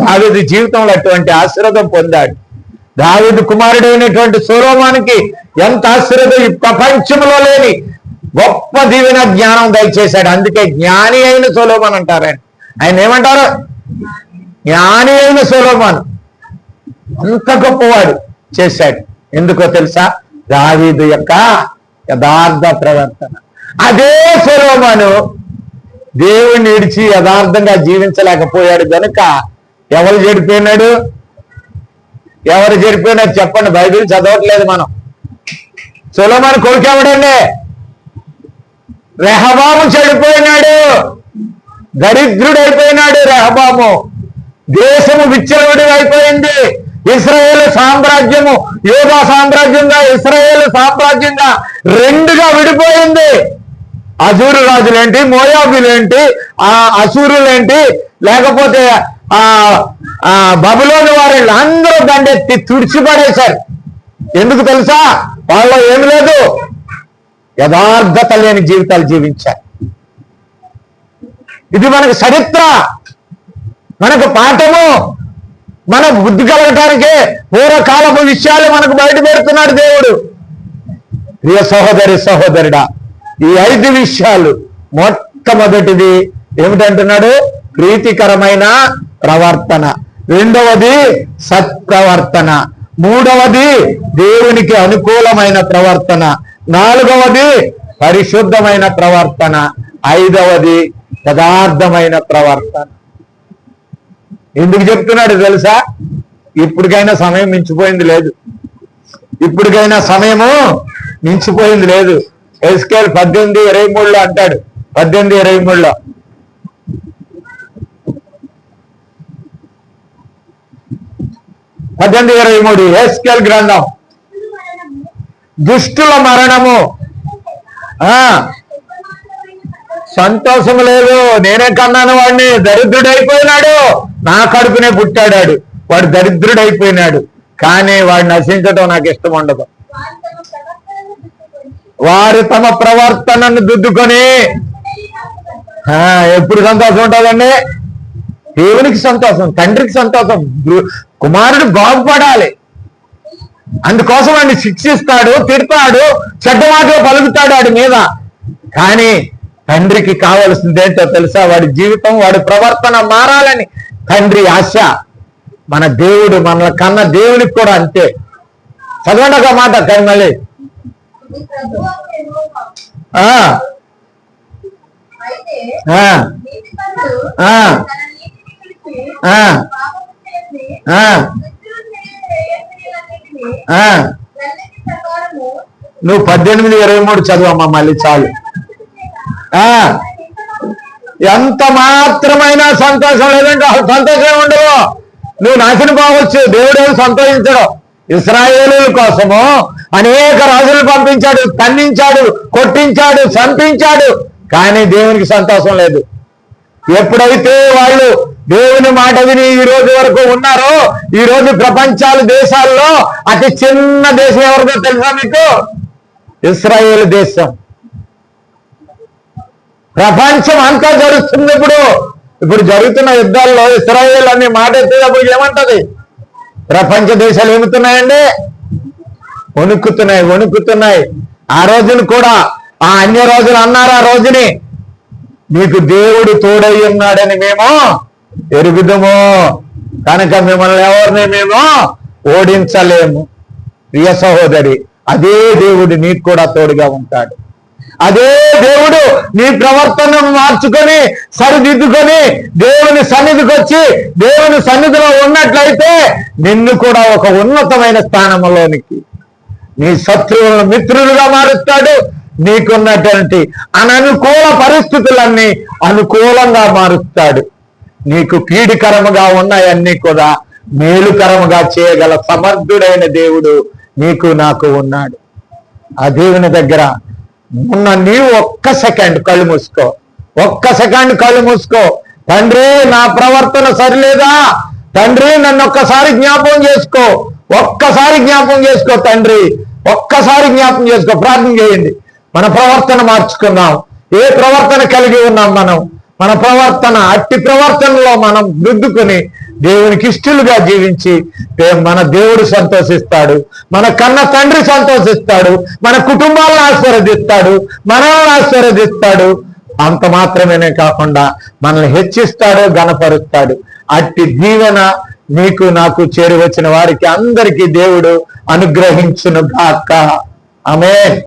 దావీదు జీవితంలో అటువంటి ఆశీర్వాదం పొందాడు. దావీదు కుమారుడైనటువంటి సొలొమోనుకి ఎంత ఆశీర్వాదం, ఈ ప్రపంచంలో లేని గొప్ప దీవెన జ్ఞానం దయచేశాడు. అందుకే జ్ఞాని అయిన సొలొమోను అంటారు. ఆయన ఏమంటారు? జ్ఞాని అయిన సొలొమోను. అంత గొప్పవాడు చేశాడు. ఎందుకో తెలుసా? దావీదు యొక్క యథార్థ ప్రవర్తన. అదే సొలొమోను దేవుణ్ణి విడిచి యథార్థంగా జీవించలేకపోయాడు కనుక ఎవరు చెడిపోయినాడు? చెప్పండి. బైబిల్ చదవట్లేదు మనం. సొలొమోను కొడుకు ఎవడండి? రెహబాము చెడిపోయినాడు. దరిద్రుడైపోయినాడు రెహబాము. దేశము విచ్చలవిడి అయిపోయింది. ఇశ్రాయేలు సామ్రాజ్యము యూదా సామ్రాజ్యంగా, ఇశ్రాయేలు సామ్రాజ్యంగా రెండుగా విడిపోయింది. అజూరు రాజులేంటి, మోయాబులేంటి, అసూరులేంటి, లేకపోతే బబులోని వారు అందరూ దండెత్తి తుడిచిపడేశారు. ఎందుకు తెలుసా? వాళ్ళలో ఏమి లేదు, యథార్థత లేని జీవితాలు జీవించారు. ఇది మనకు చరిత్ర, మనకు పాఠము, మన బుద్ధి కలగటానికే పూర్వకాలపు విషయాలు మనకు బయట పెడుతున్నాడు దేవుడు. ప్రియ సహోదరి సహోదరుడా, ఈ 5 విషయాలు, మొట్టమొదటిది ఏమిటంటున్నాడు? ప్రీతికరమైన ప్రవర్తన. రెండవది సత్ప్రవర్తన. మూడవది దేవునికి అనుకూలమైన ప్రవర్తన. నాలుగవది పరిశుద్ధమైన ప్రవర్తన. ఐదవది యథార్థమైన ప్రవర్తన. ఎందుకు చెప్తున్నాడు తెలుసా? ఇప్పటికైనా సమయం మించిపోయింది లేదు. ఇప్పటికైనా సమయము మించిపోయింది లేదు. ఎస్కేల్ 18:23 అంటాడు. 18:23 18:23 ఎస్కేల్ గ్రంథం. దుష్టుల మరణము, సంతోషం లేదు. నేనే కన్నాను వాడిని, దరిద్రుడైపోయినాడు, నా కడుపునే పుట్టాడాడు, వాడు దరిద్రుడైపోయినాడు. కానీ వాడు నశించడం నాకు ఇష్టం ఉండదు. వారు తమ ప్రవర్తనను దిద్దుకొని, ఎప్పుడు సంతోషం ఉంటుందండి? దేవునికి సంతోషం, తండ్రికి సంతోషం, కుమారుడు బాగుపడాలి. అందుకోసం వాడిని శిక్షిస్తాడు, తిడతాడు, చెడ్డ మాటలు పలుకుతాడు వాడి మీద. కానీ తండ్రికి కావలసింది ఏంటో తెలుసా? వాడి జీవితం, వాడి ప్రవర్తన మారాలని తండ్రి ఆశ. మన దేవుడు, మన కన్న దేవునికి కూడా అంతే. చదవండి ఒక మాట మళ్ళీ. నువ్వు 18:23 చదువమ్మా మళ్ళీ చాలు. ఎంత మాత్రమైనా సంతోషం లేదంటే సంతోషం ఉండదు. నువ్వు నాశనం పోవచ్చు, దేవుడేమో సంతోషించడం. ఇశ్రాయేలీయుల కోసము అనేక రాజులు పంపించాడు, ఖండించాడు, కొట్టించాడు, చంపించాడు. కానీ దేవునికి సంతోషం లేదు. ఎప్పుడైతే వాళ్ళు దేవుని మాట విని ఈ రోజు వరకు ఉన్నారో, ఈ రోజు ప్రపంచాలు దేశాల్లో అతి చిన్న దేశం ఎవరిదో తెలుసా మీకు? ఇశ్రాయేలు దేశం. ప్రపంచం అంతా జరుగుతుంది. ఇప్పుడు జరుగుతున్న యుద్ధాల్లో ఇశ్రాయేల్ అనే మాట ఎత్తేటప్పుడు ఏమంటది? ప్రపంచ దేశాలు ఏముతున్నాయండి? వణుకుతున్నాయి. ఆ రోజును కూడా ఆ అన్య రోజులు అన్నారు. ఆ రోజుని మీకు దేవుడు తోడై ఉన్నాడని మేము ఎరుగుదము, కనుక మిమ్మల్ని ఎవరిని మేము ఓడించలేము. ప్రియ సహోదరి, అదే దేవుడు నీకు కూడా తోడుగా ఉంటాడు. అదే దేవుడు నీ ప్రవర్తనను మార్చుకొని సరిదిద్దుకొని దేవుని సన్నిధికి వచ్చి దేవుని సన్నిధిలో ఉన్నట్లయితే నిన్ను కూడా ఒక ఉన్నతమైన స్థానంలోనికి, నీ శత్రువులను మిత్రులుగా మారుస్తాడు. నీకున్నటువంటి అననుకూల పరిస్థితులన్నీ అనుకూలంగా మారుస్తాడు. నీకు కీడుకరముగా ఉన్నాయన్నీ కూడా మేలుకరముగా చేయగల సమర్థుడైన దేవుడు నీకు నాకు ఉన్నాడు. ఆ దేవుని దగ్గర ఉన్న నీవు ఒక్క సెకండ్ కళ్ళు మూసుకో. తండ్రి, నా ప్రవర్తన సరిలేదా? తండ్రి, నన్ను ఒక్కసారి జ్ఞాపకం చేసుకో. తండ్రి, ఒక్కసారి జ్ఞాపకం చేసుకో. ప్రార్థన చేయండి. మన ప్రవర్తన మార్చుకుందాం. ఏ ప్రవర్తన కలిగి ఉన్నాం మనం? మన ప్రవర్తన, అట్టి ప్రవర్తనలో మనం దిద్దుకుని దేవునికి ఇష్టలుగా జీవించి మన దేవుడు సంతోషిస్తాడు, మన కన్న తండ్రి సంతోషిస్తాడు, మన కుటుంబాలను ఆశీర్వదిస్తాడు, మనల్ని ఆశీర్వదిస్తాడు. అంత మాత్రమేనే కాకుండా మనల్ని హెచ్చిస్తాడు, ఘనపరుస్తాడు. అట్టి దీవెన నీకు నాకు చేరి వచ్చిన వారికి అందరికీ దేవుడు అనుగ్రహించును గాక. ఆమేన్.